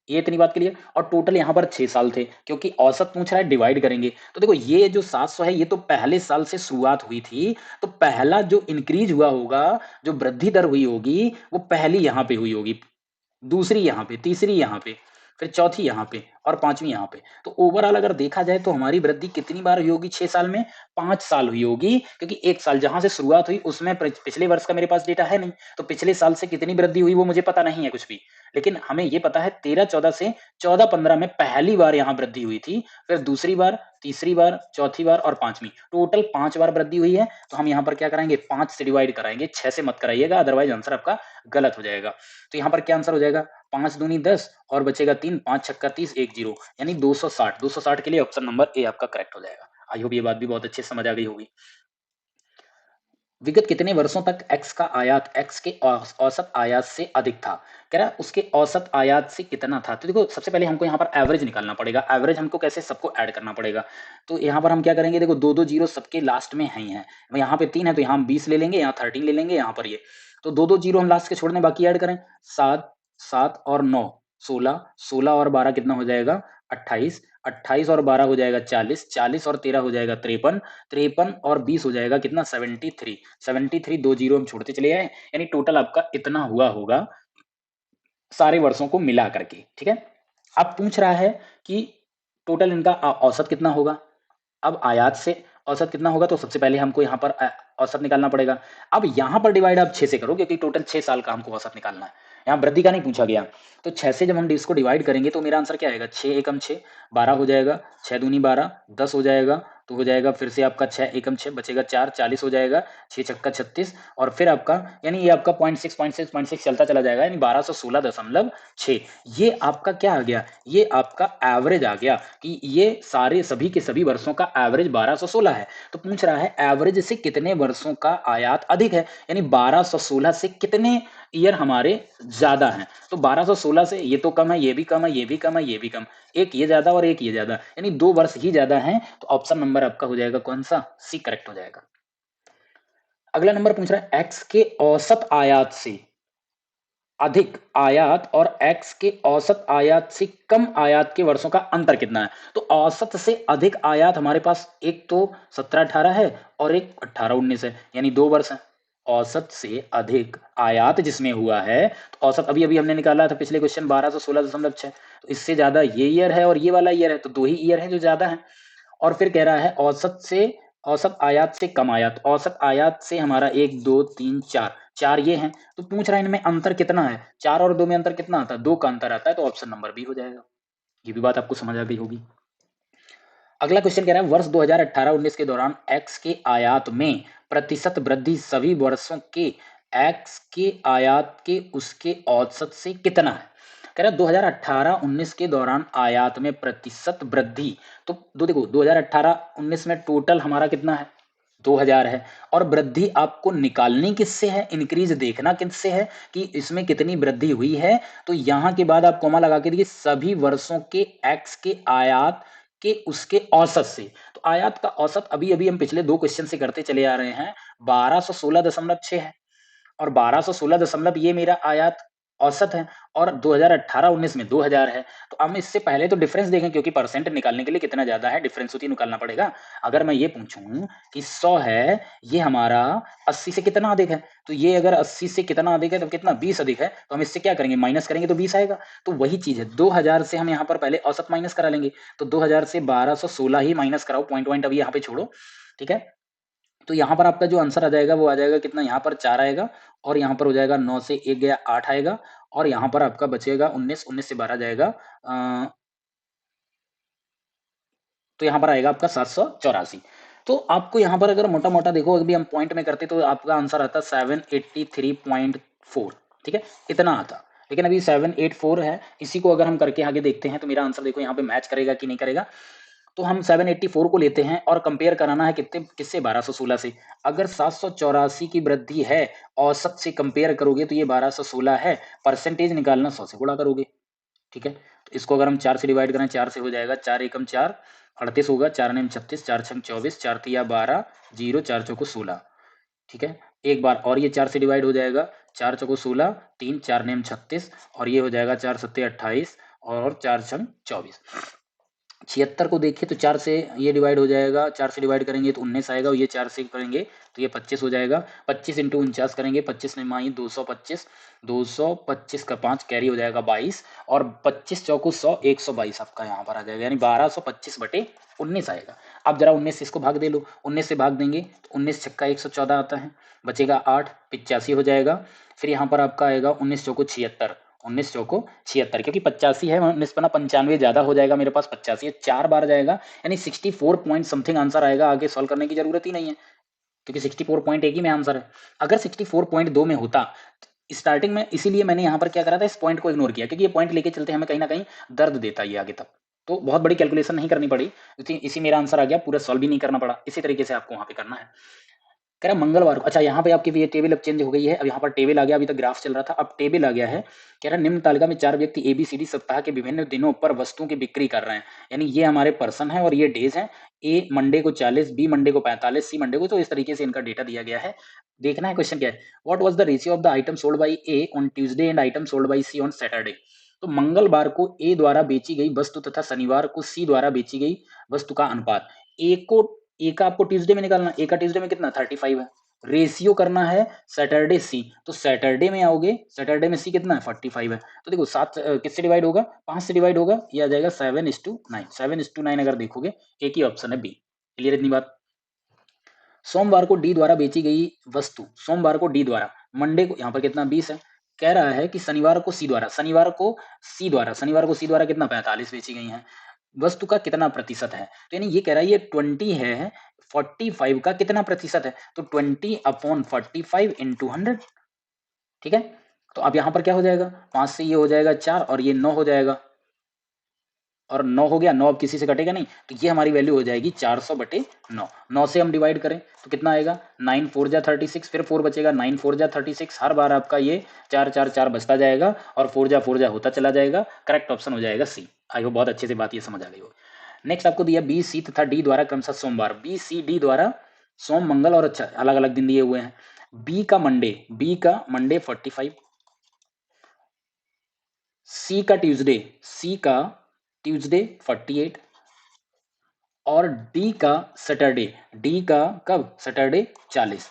ये इतनी बात क्लियर? और टोटल यहाँ पर 6 साल थे, क्योंकि औसत पूछ रहा है डिवाइड करेंगे। तो देखो ये जो 700 है ये तो पहले साल से शुरुआत हुई थी, तो पहला जो इंक्रीज हुआ होगा, जो वृद्धि दर हुई होगी, वो पहली यहाँ पे हुई होगी, दूसरी यहाँ पे, तीसरी यहाँ पे, फिर चौथी यहाँ पे और पांचवी यहाँ पे। तो ओवरऑल अगर देखा जाए तो हमारी वृद्धि कितनी बार हुई होगी 6 साल में? 5 साल हुई होगी, क्योंकि 1 साल जहाँ से शुरुआत हुई उसमें पिछले वर्ष का मेरे पास डेटा है नहीं, तो पिछले साल से कितनी वृद्धि हुई वो मुझे पता नहीं है कुछ भी। लेकिन हमें ये पता है 13-14 से 14-15 में पहली बार यहाँ वृद्धि हुई थी, फिर दूसरी बार, तीसरी बार, चौथी बार और पांचवी, टोटल 5 बार वृद्धि हुई है। तो हम यहाँ पर क्या कराएंगे? 5 से डिवाइड कराएंगे, 6 से मत कराइएगा, अदरवाइज आंसर आपका गलत हो जाएगा। तो यहाँ पर क्या आंसर हो जाएगा? 5 दूनी 10 और बचेगा 3, 5 छक्का 30, 1 0 यानी 260। 260 के लिए ऑप्शन नंबर ए आपका करेक्ट हो जाएगा। आई होप ये बात भी बहुत अच्छे से समझ आ गई होगी। विगत कितने वर्षों तक x का आयात x के औसत आयात से अधिक था? कह रहा है उसके औसत आयात से कितना था? तो देखो सबसे पहले हमको यहाँ पर एवरेज निकालना पड़ेगा। एवरेज हमको कैसे? सबको ऐड करना पड़ेगा। तो यहाँ पर हम क्या करेंगे? देखो 2 2 जीरो सबके लास्ट में है ही है, यहाँ पे 3 है तो यहाँ हम 20 ले लेंगे, यहाँ 13 ले लेंगे, यहाँ पर ये, तो 2 2 जीरो हम लास्ट के छोड़ दें, बाकी ऐड करें। 7 7 और 9 16, 16 और 12 कितना हो जाएगा? 28, 28 और 12 हो जाएगा 40, 40 और 13 हो जाएगा 53, 53 और 20 हो जाएगा कितना? 73, 73, 2 जीरो हम छोड़ते चले आए, यानी टोटल आपका इतना हुआ होगा सारे वर्षों को मिला करके। ठीक है, अब पूछ रहा है कि टोटल इनका औसत कितना होगा। अब आयात से औसत कितना होगा, तो सबसे पहले हमको यहाँ पर औसत निकालना पड़ेगा। अब यहाँ पर डिवाइड आप 6 से करो, क्योंकि टोटल 6 साल का हमको औसत निकालना है, यहाँ वृद्धि का नहीं पूछा गया। तो 6 से जब हम इसको डिवाइड करेंगे तो मेरा आंसर क्या आएगा? 6 एकम 6, 12 हो जाएगा, 6 दूनी 12, 10 हो जाएगा, तो हो जाएगा फिर से आपका 6 एकम 6 बचेगा 4, 40 हो जाएगा, 6 छक्का 36 और फिर आपका यानी ये आपका 0.6 चलता चला जाएगा, यानी 1216.6। ये आपका क्या आ गया? ये आपका एवरेज आ गया कि ये सारे सभी के सभी वर्षों का एवरेज 1216 है। तो पूछ रहा है एवरेज से कितने वर्षों का आयात अधिक है, यानी 1216 से कितने ईयर हमारे ज्यादा हैं। तो 1216 से ये तो कम है, ये भी कम है, ये भी कम है, ये भी कम, एक ये ज्यादा और एक ये ज्यादा, यानी 2 वर्ष ही ज्यादा हैं। तो ऑप्शन नंबर आपका हो जाएगा कौन सा? सी करेक्ट हो जाएगा। अगला नंबर पूछ रहा है एक्स के औसत आयात से अधिक आयात और x के औसत आयात से कम आयात के वर्षों का अंतर कितना है। तो औसत से अधिक आयात हमारे पास एक तो 17-18 है और एक 18-19 है, यानी 2 वर्ष है। औसत से अधिक आयात जिसमें हुआ है, तो औसत अभी अभी हमने निकाला था पिछले क्वेश्चन 1216.6, तो इससे ज्यादा ये ईयर है और ये वाला ईयर है, तो 2 ही ईयर है जो ज्यादा है। और फिर कह रहा है औसत आयात से कम आयात, औसत आयात से हमारा 1 2 3 4, 4 ये हैं। तो पूछ रहा है इनमें अंतर कितना है? 4 और 2 में अंतर कितना आता है? 2 का अंतर आता है, तो ऑप्शन नंबर बी हो जाएगा। ये भी बात आपको समझ आ गई होगी। अगला क्वेश्चन कह रहा है वर्ष 2018-19 के दौरान x के आयात में प्रतिशत वृद्धि सभी वर्षों के x के आयात के उसके औसत से कितना है। कह रहा है 2018-19 के दौरान आयात में प्रतिशत वृद्धि, तो दो देखो 2018-19 में टोटल हमारा कितना है? 2000 है। और वृद्धि आपको निकालनी किससे है, इंक्रीज देखना किससे है कि इसमें कितनी वृद्धि हुई है। तो यहां के बाद आप कॉमा लगा के देखिए सभी वर्षों के एक्स के आयात के उसके औसत से। तो आयात का औसत अभी अभी हम पिछले 2 क्वेश्चन से करते चले आ रहे हैं, 1216.6 है। और 1216 ये मेरा आयात औसत है, और 2018-19 में 2000 है। तो अब हम इससे पहले तो डिफरेंस देखें, क्योंकि परसेंट निकालने के लिए कितना ज्यादा है डिफरेंस उतना निकालना पड़ेगा। अगर मैं ये पूछूं कि 100 है, ये हमारा 80 से कितना अधिक है, तो ये अगर 80 से कितना अधिक है तो कितना 20 अधिक है, तो हम इससे क्या करेंगे, माइनस करेंगे तो 20 आएगा। तो वही चीज है, 2000 से हम यहाँ पर पहले औसत माइनस करा लेंगे। तो 2000 से 1216 ही माइनस कराओ, पॉइंट पॉइंट अभी यहाँ पे छोड़ो, ठीक है। तो यहाँ पर आपका जो आंसर आ जाएगा वो आ जाएगा कितना, यहाँ पर 4 आएगा, और यहाँ पर हो जाएगा 9 से 1 गया 8 आएगा, और यहाँ पर आपका बचेगा 19, 19 से 12 जाएगा, तो यहाँ पर आएगा आपका 784। तो आपको यहाँ पर अगर मोटा मोटा देखो अभी हम पॉइंट में करते तो आपका आंसर आता 783.4, ठीक है, इतना आता। लेकिन अभी 784 है, इसी को अगर हम करके आगे देखते हैं तो मेरा आंसर देखो यहाँ पे मैच करेगा कि नहीं करेगा। तो हम 784 को लेते हैं और कंपेयर कराना है कितने किससे, 1216 से। अगर 784 की वृद्धि है, औसत से कंपेयर करोगे तो ये 1216 है, परसेंटेज निकालना 100 से गुणा करोगे, ठीक है। तो इसको अगर हम 4 से डिवाइड करें, 4 से हो जाएगा, 4 एकम 4, 38 होगा, 4 नेम 36, 4 छम 24, 4 तिया 12, 0, 4 चौको 16, ठीक है। एक बार और ये 4 से डिवाइड हो जाएगा, 4 चौको 16, 3 4 नेम 36, और ये हो जाएगा 4 सत्ते 28, और 4 छम 24। 76 को देखिए तो 4 से ये डिवाइड हो जाएगा, 4 से डिवाइड करेंगे तो 19 आएगा, और ये 4 से करेंगे तो ये 25 हो जाएगा। 25 इंटू 49 करेंगे, 25 में 225, 225 का 5 कैरी हो जाएगा 22, और 25 चौको 100, 122 आपका यहाँ पर आ जाएगा, यानी 1225/19 आएगा। अब जरा 19 से इसको भाग दे लो, 19 से भाग देंगे तो 19 छक्का 114 आता है, बचेगा 8, 85 हो जाएगा। फिर यहाँ पर आपका आएगा 19 चौको 76, 19 चौको 76, क्योंकि 85 है, 19 बना 95 ज्यादा हो जाएगा, मेरे पास 85 है, 4 बार जाएगा, यानी 64 पॉइंट समथिंग आंसर आएगा, आगे सॉल्व करने की जरूरत ही नहीं है, क्योंकि 64 पॉइंट एक ही में आंसर है। अगर 64.2 में होता स्टार्टिंग में, इसीलिए मैंने यहाँ पर क्या करा था, इस पॉइंट को इग्नोर किया, क्योंकि ये पॉइंट लेके चलते हमें कहीं ना कहीं दर्द देता है ये आगे तक। तो बहुत बड़ी कैलकुलेशन नहीं करनी पड़ी, इसी मेरा आंसर आ गया, पूरा सॉल्व भी नहीं करना पड़ा। इसी तरीके से आपको वहां पे करना है। कह रहा मंगलवार को, अच्छा यहाँ पे आपकी ये टेबल अब चेंज हो गई है, अब यहाँ पर टेबल आ गया, अभी तक ग्राफ चल रहा था, अब टेबल आ गया है। कह रहा निम्न तालिका में 4 व्यक्ति ABCD सप्ताह के विभिन्न दिनों पर वस्तुओं की बिक्री कर रहे हैं, यानी ये हमारे पर्सन है और ये डेज है। ए मंडे को 40, बी मंडे को 45, सी मंडे को, तो इस तरीके से इनका डेटा दिया गया है। देखना है क्वेश्चन क्या है, what was the ratio of the item sold by A on Tuesday and item sold by C on Saturday. तो मंगलवार को ए द्वारा बेची गई वस्तु तथा शनिवार को सी द्वारा बेची गई वस्तु का अनुपात। ए को, ए का आपको ट्यूसडे में निकालना, ए का ट्यूसडे में कितना 35 है, रेशियो करना है सैटरडे सी, तो सैटरडे में आओगे, सैटरडे में सी कितना है 45 है, तो देखो 7 किससे डिवाइड होगा, 5 से डिवाइड होगा, ये आ जाएगा 7:9, 7:9 अगर देखोगे, एक ही ऑप्शन है बी। क्लियर इतनी बात। सोमवार को डी द्वारा बेची गई वस्तु, सोमवार को डी द्वारा, मंडे को यहाँ पर कितना 20 है, कह रहा है कि शनिवार को सी द्वारा, शनिवार को सी द्वारा, शनिवार को सी द्वारा कितना 45 बेची गई है, वस्तु का कितना प्रतिशत है, तो यानी ये कह रहा है ये 20 है, 45 का कितना प्रतिशत है, तो 20/45 इंटू 100, ठीक है। तो अब यहाँ पर क्या हो जाएगा, 5 से ये हो जाएगा 4, और ये 9 हो जाएगा, और 9 हो गया, 9 अब किसी से कटेगा नहीं, तो ये हमारी वैल्यू हो जाएगी 400/9। 9 से हम डिवाइड करें तो कितना आएगा, 9 4 जा 36, फिर 4 बचेगा, 9 4 जा 36, हर बार आपका ये 4 4 4 बचता जाएगा, और 4 जा होता चला जाएगा। करेक्ट ऑप्शन हो जाएगा सी। आई होप बहुत अच्छे से बात ये समझ आ गई हो। नेक्स्ट आपको दिया बी सी तथा डी द्वारा क्रमशः सोमवार, बी सी डी द्वारा सोम मंगल और अच्छा अलग अलग दिन दिए हुए हैं। बी का मंडे 45, सी का ट्यूसडे, सी का ट्यूसडे 48, और डी का सैटरडे, डी का कब सैटरडे 40।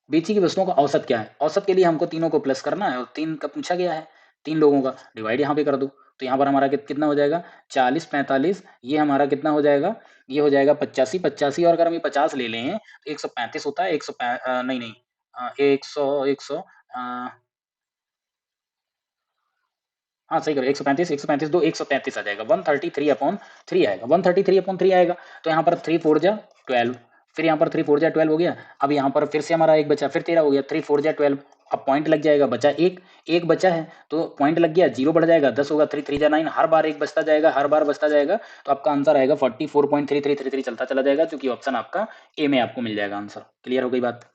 बेची की वस्तुओं का औसत क्या है, औसत के लिए हमको तीनों को प्लस करना है, और 3 का पूछा गया है, 3 लोगों का डिवाइड यहाँ पे कर दो, तो यहाँ पर हमारा कितना हो जाएगा 40 45, ये हमारा कितना हो जाएगा, ये हो जाएगा 85 85, और अगर हम ये 50 ले लें तो 135 होता है, 100 नहीं नहीं 100 हाँ सही करो, 135 135 दो 133 आ जाएगा, 133/3 आएगा, 133/3 आएगा। तो यहाँ पर 3 4 जा 12, फिर यहाँ पर 3 4 जा 12 हो गया। अब यहाँ पर फिर से हमारा एक बचा, फिर 13 हो गया, 3 4 जा 12। अब पॉइंट लग जाएगा, बचा एक, एक बचा है तो पॉइंट लग गया, 0 बढ़ जाएगा, 10 होगा, 3 3 जा 9, हर बार एक बचता जाएगा, हर बार बचता जाएगा। तो आपका आंसर आएगा 44.3333 चलता चला जाएगा, जो कि ऑप्शन आपका ए में आपको मिल जाएगा आंसर। क्लियर हो गई बात?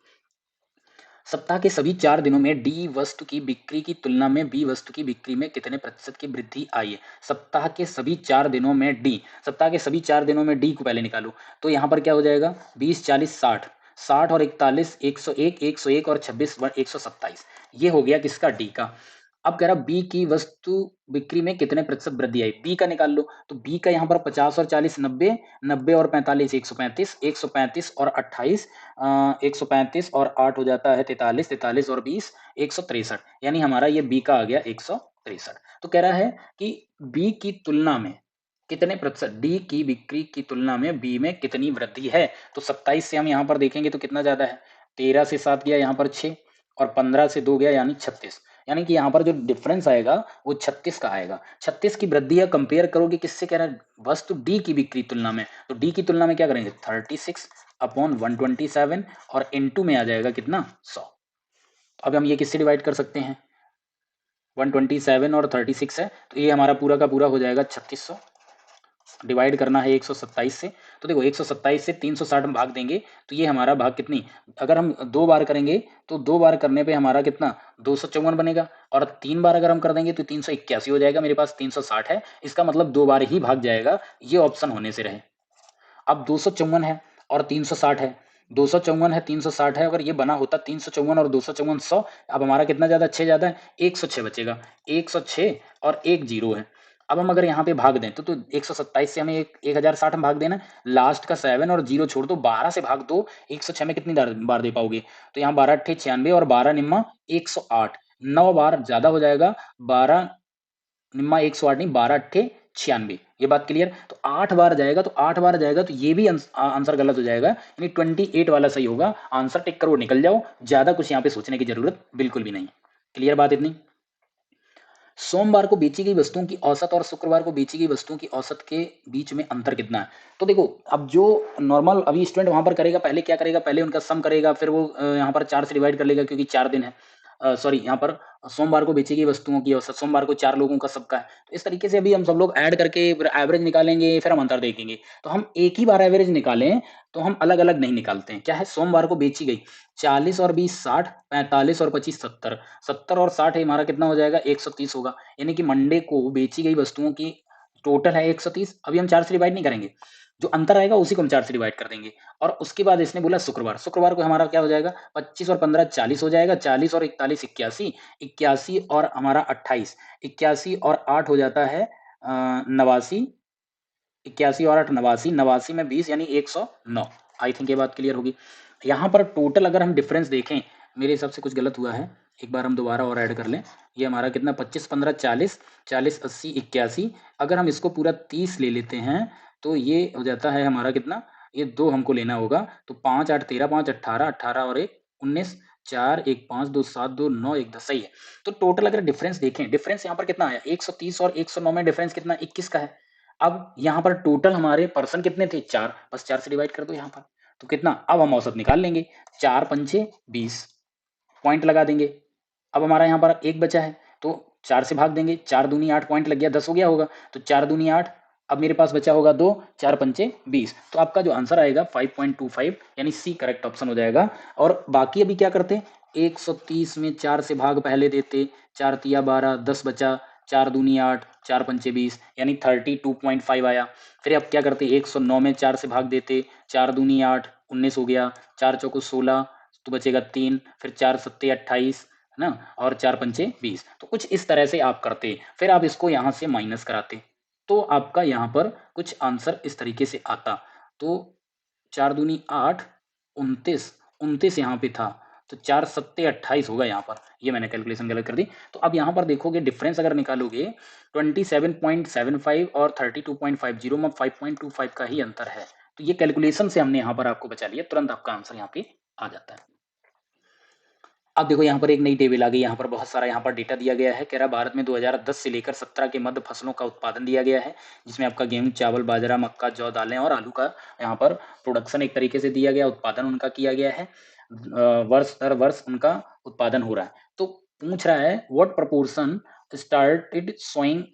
सप्ताह के सभी 4 दिनों में डी वस्तु की बिक्री की तुलना में बी वस्तु की बिक्री में कितने प्रतिशत की वृद्धि आई है? सप्ताह के सभी 4 दिनों में डी, सप्ताह के सभी 4 दिनों में डी को पहले निकालो। तो यहाँ पर क्या हो जाएगा, 20 40 60, 60 और 41 101, 101 और 26 127। ये हो गया किसका, डी का। अब कह रहा बी की वस्तु बिक्री में कितने प्रतिशत वृद्धि आई, बी का निकाल लो। तो बी का यहाँ पर 50 और 40 90, 90 और 45 135, 135 और 28, 135 और 8 हो जाता है 43, 43 और 20 163, यानी हमारा ये बी का आ गया 163। तो कह रहा है कि बी की तुलना में कितने प्रतिशत, डी की बिक्री की तुलना में बी में कितनी वृद्धि है। तो 27 से हम यहाँ पर देखेंगे तो कितना ज्यादा है, 13 से 7 गया यहाँ पर 6, और 15 से 2 गया यानी 36, यानी कि यहाँ पर जो डिफरेंस आएगा वो 36 का आएगा। 36 की वृद्धि है, कंपेयर करोगे किससे, कह रहा है वस्तु डी की बिक्री तुलना में। तो डी की तुलना में क्या करेंगे, 36 अपॉन 127 और इनटू में आ जाएगा कितना, 100। अब हम ये किससे डिवाइड कर सकते हैं, 127 और 36 है, तो ये हमारा पूरा का पूरा हो जाएगा 3600। डिवाइड करना है 127 से, तो देखो 127 से 360 हम भाग देंगे, तो ये हमारा भाग कितनी, अगर हम 2 बार करेंगे तो 2 बार करने पे हमारा कितना 254 बनेगा, और 3 बार अगर हम कर देंगे तो 381 हो जाएगा। मेरे पास 360 है, इसका मतलब 2 बार ही भाग जाएगा, ये ऑप्शन होने से रहे। अब 254 है और 360 है, 254 है 360 है, अगर ये बना होता 354 और 254 100, अब हमारा कितना ज्यादा, 6 ज्यादा है, 106 बचेगा, 106 और एक जीरो है। अब हम अगर यहाँ पे भाग दें तो 127 से हमें 1060 में भाग देना, लास्ट का 7 और जीरो छोड़ दो, 12 से भाग दो, 106 में कितनी बार दे पाओगे, तो यहाँ 12 अट्ठे 96 और 12 निम्मा 108, 9 बार ज्यादा हो जाएगा, 12 निम्मा 108 नहीं, 12 अट्ठे 96। ये बात क्लियर, तो 8 बार जाएगा, तो 8 बार जाएगा तो ये भी आंसर गलत हो जाएगा, यानी 28 वाला सही होगा आंसर। टिक करो, निकल जाओ, ज्यादा कुछ यहाँ पे सोचने की जरूरत बिल्कुल भी नहीं। क्लियर बात इतनी। सोमवार को बेची गई वस्तुओं की औसत और शुक्रवार को बेची गई वस्तुओं की औसत के बीच में अंतर कितना है। तो देखो, अब जो नॉर्मल अभी स्टूडेंट वहां पर करेगा, पहले क्या करेगा, पहले उनका सम करेगा, फिर वो यहाँ पर 4 से डिवाइड कर लेगा, क्योंकि 4 दिन है। सॉरी, यहाँ पर सोमवार को बेची गई वस्तुओं की औसत, सोमवार को 4 लोगों का सबका है, तो इस तरीके से अभी हम सब लोग ऐड करके एवरेज निकालेंगे, फिर हम अंतर देखेंगे। तो हम एक ही बार एवरेज निकालें तो हम अलग अलग नहीं निकालते हैं। क्या है, सोमवार को बेची गई 40 और 20 60, 45 और 25 70, 70 और 60 हमारा कितना हो जाएगा, 130 होगा। यानी कि मंडे को बेची गई वस्तुओं की टोटल है 130। अभी हम 4 से डिवाइड नहीं करेंगे, जो अंतर आएगा उसी को हम 4 से डिवाइड कर देंगे। और उसके बाद इसने बोला शुक्रवार, शुक्रवार को हमारा क्या हो जाएगा, 25 और 15 40 हो जाएगा, 40 और 41 81, 81 और हमारा 28, 81 और 8 हो जाता है 89, 81 और 8 89, 89 में 20 यानी 109। आई थिंक ये बात क्लियर होगी। यहाँ पर टोटल अगर हम डिफरेंस देखें, मेरे हिसाब से कुछ गलत हुआ है, एक बार हम दोबारा और ऐड कर लें। ये हमारा कितना, 25 15 40, 40 80 81, अगर हम इसको पूरा 30 ले लेते हैं तो ये हो जाता है हमारा कितना, ये 2 हमको लेना होगा, तो 5 8 13 5 18, 18 और 1 19, 4 1 5 2 7 2 9 1 10, सही है। तो टोटल अगर डिफरेंस देखें, डिफरेंस यहाँ पर कितना आया, 130 और 109 में डिफरेंस कितना, 21 का है। अब यहाँ पर टोटल हमारे पर्सन कितने थे, 4, बस 4 से डिवाइड कर दो यहाँ पर, तो कितना, अब हम औसत निकाल लेंगे, 4 पंचे 20, पॉइंट लगा देंगे। अब हमारा यहाँ पर एक बचा है, तो 4 से भाग देंगे, 4 दूनी 8, पॉइंट लग गया, 10 हो गया होगा, तो 4 दूनी 8, अब मेरे पास बचा होगा 2, 4 पंचे 20, तो आपका जो आंसर आएगा 5.25, यानी सी करेक्ट ऑप्शन हो जाएगा। और बाकी अभी क्या करते, 130 में 4 से भाग पहले देते, 4 तिया 12, 10 बचा, 4 दूनी 8, 4 पंचे 20, यानी 32.5 आया। फिर अब क्या करते, 109 में 4 से भाग देते, 4 दूनी 8, 19 हो गया, 4 चौको 16, तो बचेगा 3, फिर 4 सत्ते 28, है ना, और 4 पंचे 20। तो कुछ इस तरह से आप करते, फिर आप इसको यहाँ से माइनस कराते, तो आपका यहाँ पर कुछ आंसर इस तरीके से आता। तो 4 दूनी 8, 29, 29 यहाँ पे था, तो 4 सत्ते 28 होगा यहाँ पर, ये मैंने कैलकुलेशन गलत कर दी। तो अब यहाँ पर देखोगे डिफरेंस अगर निकालोगे 27.75 और 32.50 में 5.25 का ही अंतर है। तो ये कैलकुलेशन से हमने यहाँ पर आपको बचा लिया, तुरंत आपका आंसर यहाँ पे आ जाता है। अब देखो यहाँ पर एक नई टेबल आ गई, यहाँ पर बहुत सारा यहाँ पर डेटा दिया गया है। कह रहा भारत में 2010 से लेकर 17 के मध्य फसलों का उत्पादन दिया गया है, जिसमें आपका गेहूं, चावल, बाजरा, मक्का, जौ, दालें और आलू का यहाँ पर प्रोडक्शन एक तरीके से दिया गया, उत्पादन उनका किया गया है। वर्ष दर वर्ष उनका उत्पादन हो रहा है। तो पूछ रहा है what proportion started showing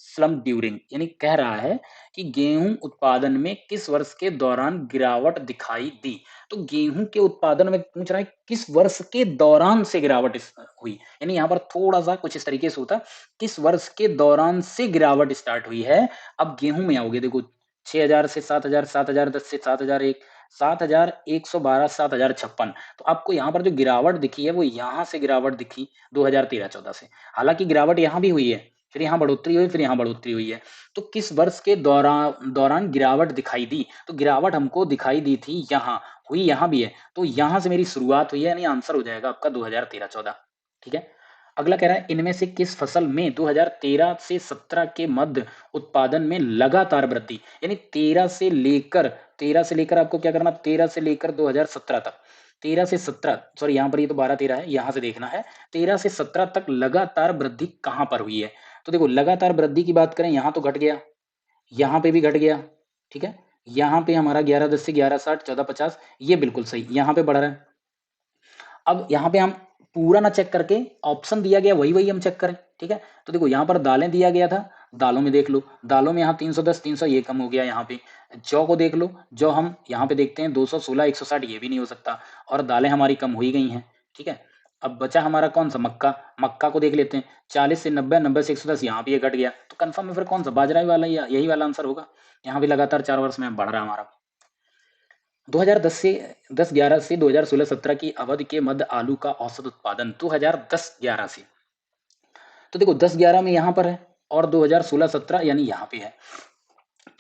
slum during, यानी कह रहा है कि गेहूं उत्पादन में किस वर्ष के दौरान गिरावट दिखाई दी। तो गेहूं के उत्पादन में पूछ रहा है किस वर्ष के दौरान से गिरावट हुई, यानी यहाँ पर थोड़ा सा कुछ इस तरीके से होता, किस वर्ष के दौरान से गिरावट स्टार्ट हुई है। अब गेहूं में आओगे, देखो 6000 से 7000, 7010 से 7001, 7112, 7056। तो आपको यहाँ पर जो गिरावट दिखी है वो यहाँ से गिरावट दिखी 2013-14 से। हालांकि गिरावट यहाँ भी हुई है, फिर यहाँ बढ़ोतरी हुई, फिर यहाँ बढ़ोतरी हुई है। तो किस वर्ष के दौरान दौरान गिरावट दिखाई दी, तो गिरावट हमको दिखाई दी थी यहाँ, हुई यहाँ भी है, तो यहाँ से मेरी शुरुआत हुई है, यानी आंसर हो जाएगा आपका 2013-14। ठीक है। अगला कह रहा है इनमें से किस फसल में 2013 से 17 के मध्य उत्पादन में लगातार वृद्धि, यानी 13 से लेकर आपको क्या करना, 13 से लेकर 2017 तक, 13 से 17, सॉरी यहाँ पर ये तो 12-13 है, यहाँ से देखना है 13 से 17 तक लगातार वृद्धि कहाँ पर हुई है। तो देखो लगातार वृद्धि की बात करें, यहाँ तो घट गया, यहाँ पे भी घट गया, ठीक है। यहाँ पे हमारा 1110 से 1160, 1450, ये बिल्कुल सही, यहाँ पे बढ़ रहा है। अब यहाँ पे हम पूरा ना चेक करके ऑप्शन दिया गया वही वही हम चेक करें, ठीक है। तो देखो यहाँ पर दालें दिया गया था, दालों में देख लो, दालों में यहाँ 310, 300 ये कम हो गया। यहाँ पे जौ को देख लो, जौ हम यहाँ पे देखते हैं 216, 160 ये भी नहीं हो सकता, और दालें हमारी कम हो ही गई हैं, ठीक है। अब बचा हमारा कौन सा, मक्का, मक्का को देख लेते हैं 40 से 90, 90 से 110, यहाँ पे ये घट गया। तो कंफर्म है फिर कौन सा, बाजरा ही वाला, यही वाला आंसर होगा। यहाँ भी लगातार 4 वर्ष में बढ़ रहा है हमारा। 2010-11 से 2016-17 की अवधि के मध्य आलू का औसत उत्पादन 2010-11 से, तो देखो 10-11 में यहाँ पर है और 2016-17 यानी यहाँ पे है।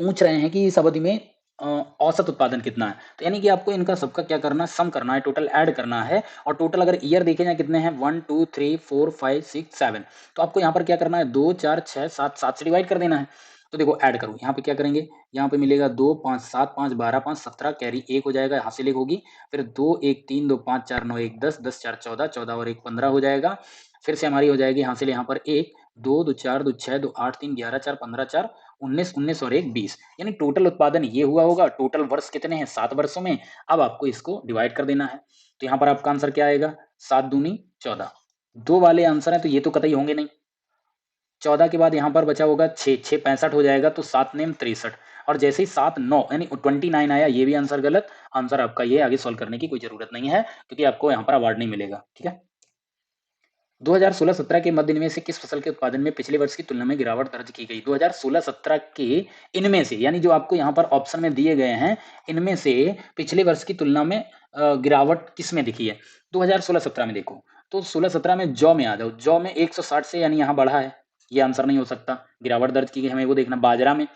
पूछ रहे हैं कि इस अवधि में औसत उत्पादन कितना है, तो यानी कि आपको इनका सबका क्या करना है, सम करना है, टोटल ऐड करना है। और टोटल अगर ईयर देखे जाए कितने हैं, 1 2 3 4 5 6 7, तो आपको यहाँ पर क्या करना है, 2 4 6 7, 7 से डिवाइड कर देना है। तो देखो ऐड करो, यहाँ पे क्या करेंगे, यहाँ पे मिलेगा 2 5 7 5 12 5 17, कैरी 1 हो जाएगा, हासिल 1 होगी, फिर 2 1 3 2 5 4 9 1 10, 10 4 14, 14 और 1 15 हो जाएगा। फिर से हमारी हो जाएगी हासिल यहाँ पर 1 2 2 4 2 6 2 8 3 11 4 15 4 19 19 और 1 20, यानी टोटल उत्पादन ये हुआ होगा। टोटल वर्ष कितने हैं, 7 वर्षों में। अब आपको इसको डिवाइड कर देना है, तो यहाँ पर आपका आंसर क्या आएगा, 7 दूनी 14। दो वाले आंसर हैं तो ये तो कतई होंगे नहीं। 14 के बाद यहाँ पर बचा होगा 6, 6 65 हो जाएगा, तो 7 नेम 63, और जैसे ही 7 9 यानी 29 आया, ये भी आंसर गलत। आंसर आपका ये, आगे सॉल्व करने की कोई जरूरत नहीं है, क्योंकि आपको यहाँ पर अवार्ड नहीं मिलेगा, ठीक है। 2016-17 के मध्य इनमें से किस फसल के उत्पादन में पिछले वर्ष की तुलना में गिरावट दर्ज की गई। 2016-17 के इनमें से, यानी जो आपको यहाँ पर ऑप्शन में दिए गए हैं, इनमें से पिछले वर्ष की तुलना में गिरावट किस में दिखी है। 2016-17 में देखो, तो 16-17 में जौ में आ जाओ, जौ में 160 से यानी यहाँ बढ़ा है, ये आंसर नहीं हो सकता। गिरावट दर्ज की गई, हमें वो देखना। बाजरा में,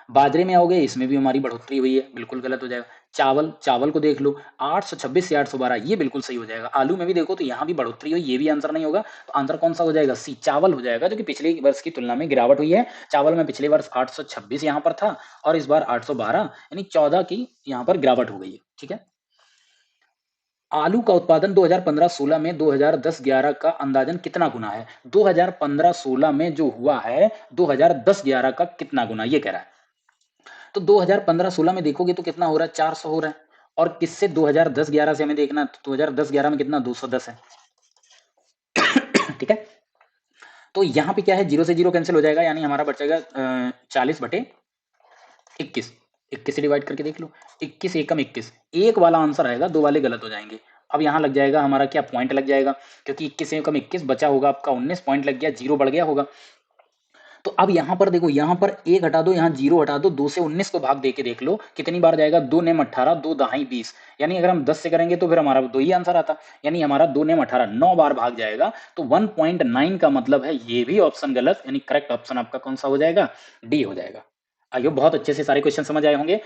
बाजरे में आओगे, इसमें भी हमारी बढ़ोतरी हुई है, बिल्कुल गलत हो जाएगा। चावल, चावल को देख लो 826 से 812, ये बिल्कुल सही हो जाएगा। आलू में भी देखो तो यहाँ भी बढ़ोतरी हुई, ये भी आंसर नहीं होगा। तो आंसर कौन सा हो जाएगा, सी, चावल हो जाएगा, जो कि पिछले वर्ष की तुलना में गिरावट हुई है। चावल में पिछले वर्ष 826 यहाँ पर था और इस बार 812, यानी 14 की यहाँ पर गिरावट हो गई है, ठीक है। आलू का उत्पादन 2015-16 में 2010-11 का अंदाजन कितना गुना है। 2015-16 में जो हुआ है 2010-11 का कितना गुना, ये कह रहा है। तो 2015-16 में देखोगे तो कितना हो रहा है, 400 हो रहा है, और किससे 2010-11 से हमें देखना, तो 2010-11 में कितना, 210 है, ठीक है। तो यहाँ पे क्या है, 0 से 0 कैंसिल हो जाएगा, यानी हमारा बचेगा 40/21, 21 से डिवाइड करके देख लो, 21 एकम 21, एक वाला आंसर आएगा, दो वाले गलत हो जाएंगे। अब यहाँ लग जाएगा हमारा क्या, पॉइंट लग जाएगा, क्योंकि 21 एकम 21 बचा होगा आपका 19, पॉइंट लग गया, 0 बढ़ गया होगा। तो अब यहाँ पर देखो, यहाँ पर 1 हटा दो, यहाँ 0 हटा दो, 2 से 19 को भाग देके देख लो कितनी बार जाएगा, 2 नेम 18, 2 दहाई 20, यानी अगर हम 10 से करेंगे तो फिर हमारा 2 ही आंसर आता, यानी हमारा 2 नेम 18 9 बार भाग जाएगा। तो 1.9 का मतलब है ये भी ऑप्शन गलत, यानी करेक्ट ऑप्शन आपका कौन सा हो जाएगा, डी हो जाएगा। आइए, बहुत अच्छे से सारे क्वेश्चन समझ आए होंगे।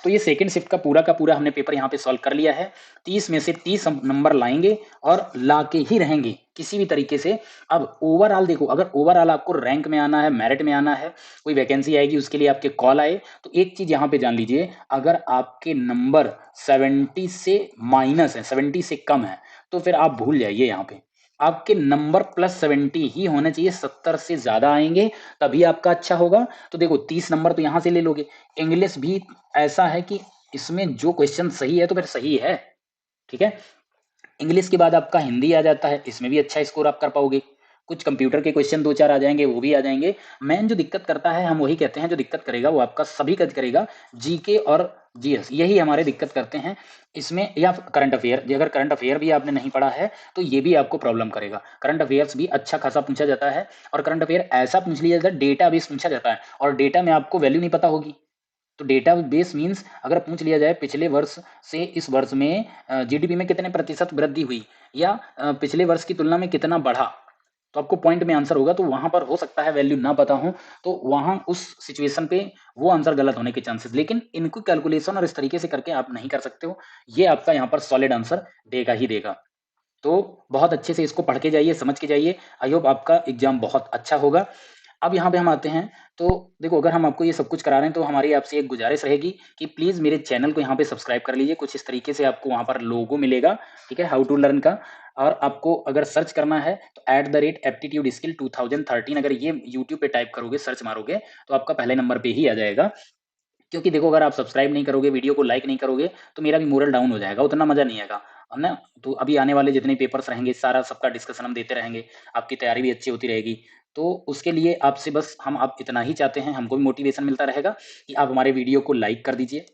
तो ये सेकंड शिफ्ट का पूरा हमने पेपर यहाँ पे सॉल्व कर लिया है। 30 में से 30 हम नंबर लाएँगे और लाके ही रहेंगे, किसी भी तरीके से। अब ओवरऑल देखो, अगर ओवरऑल आपको रैंक में आना है, मेरिट में आना है, कोई वैकेंसी आएगी, उसके लिए आपके कॉल आए, तो एक चीज़ यहाँ पे जान लीजिए, अगर आपके नंबर 70 से माइनस है, 70 से कम है, तो फिर आप भूल जाइए यहाँ पे। आपके नंबर प्लस 70 ही होने चाहिए, 70 से ज़्यादा आएँगे, तभी आपका अच्छा होगा। तो देखो 30 नंबर तो यहाँ से ले लोगे। इंग्लिश भी ऐसा है कि इसमें जो क्वेश्चन सही है, तो फिर सही है, ठीक है? इंग्लिश के बाद आपका हिंदी आ जाता है, इसमें भी अच्छा स्कोर आप कर पाओगे। कुछ कंप्यूटर के क्वेश्चन 2-4 आ जाएँगे, वो भी आ जाएँगे। मेन जो दिक्कत करता है, हम वही कहते हैं, जो दिक्कत करेगा वो आपका सभी का करेगा, जीके और जीएस, यही हमारे दिक्कत करते हैं इसमें, या करंट अफेयर। जी, अगर करंट अफेयर भी आपने नहीं पढ़ा है, तो ये भी आपको प्रॉब्लम करेगा। करंट अफेयर्स भी अच्छा खासा पूछा जाता है, और करंट अफेयर ऐसा पूछ लिया जाता है, डेटा बेस पूछा जाता है, और डेटा में आपको वैल्यू नहीं पता होगी। तो डेटा बेस मीन्स अगर पूछ लिया जाए पिछले वर्ष से इस वर्ष में जीडीपी में कितने प्रतिशत वृद्धि हुई, या पिछले वर्ष की तुलना में कितना बढ़ा, तो आपको पॉइंट में आंसर होगा, तो वहां पर हो सकता है वैल्यू ना पता हो, तो वहां उस सिचुएशन पे वो आंसर गलत होने के चांसेस। लेकिन इनको कैलकुलेशन और इस तरीके से करके आप नहीं कर सकते हो, ये आपका यहाँ पर सॉलिड आंसर देगा ही देगा। तो बहुत अच्छे से इसको पढ़ के जाइए, समझ के जाइए। आई होप आपका एग्जाम बहुत अच्छा होगा। अब यहाँ पे हम आते हैं, तो देखो, अगर हम आपको ये सब कुछ करा रहे हैं, तो हमारी आपसे एक गुजारिश रहेगी कि प्लीज़ मेरे चैनल को यहाँ पे सब्सक्राइब कर लीजिए। कुछ इस तरीके से आपको वहाँ पर लोगो मिलेगा, ठीक है, हाउ टू लर्न का। और आपको अगर सर्च करना है, तो @aptitude skill 2013 अगर ये यूट्यूब पे टाइप करोगे, सर्च मारोगे, तो आपका पहले नंबर पे ही आ जाएगा। क्योंकि देखो, अगर आप सब्सक्राइब नहीं करोगे, वीडियो को लाइक नहीं करोगे, तो मेरा भी मोरल डाउन हो जाएगा, उतना मज़ा नहीं आएगा, है ना? तो अभी आने वाले जितने पेपर्स रहेंगे, सारा सबका डिस्कशन हम देते रहेंगे, आपकी तैयारी भी अच्छी होती रहेगी। तो उसके लिए आपसे बस हम आप इतना ही चाहते हैं, हमको भी मोटिवेशन मिलता रहेगा कि आप हमारे वीडियो को लाइक कर दीजिए।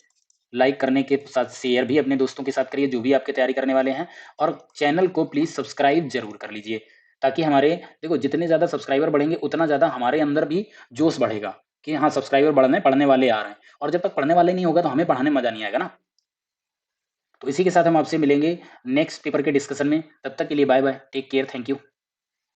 लाइक करने के साथ शेयर भी अपने दोस्तों के साथ करिए, जो भी आपकी तैयारी करने वाले हैं, और चैनल को प्लीज़ सब्सक्राइब ज़रूर कर लीजिए, ताकि हमारे, देखो, जितने ज़्यादा सब्सक्राइबर बढ़ेंगे, उतना ज़्यादा हमारे अंदर भी जोश बढ़ेगा कि हाँ, सब्सक्राइबर बढ़ रहे हैं, पढ़ने वाले आ रहे हैं। और जब तक पढ़ने वाले नहीं होगा, तो हमें पढ़ाने में मज़ा नहीं आएगा ना। तो इसी के साथ हम आपसे मिलेंगे नेक्स्ट पेपर के डिस्कशन में। तब तक के लिए bye bye, take care, thank you.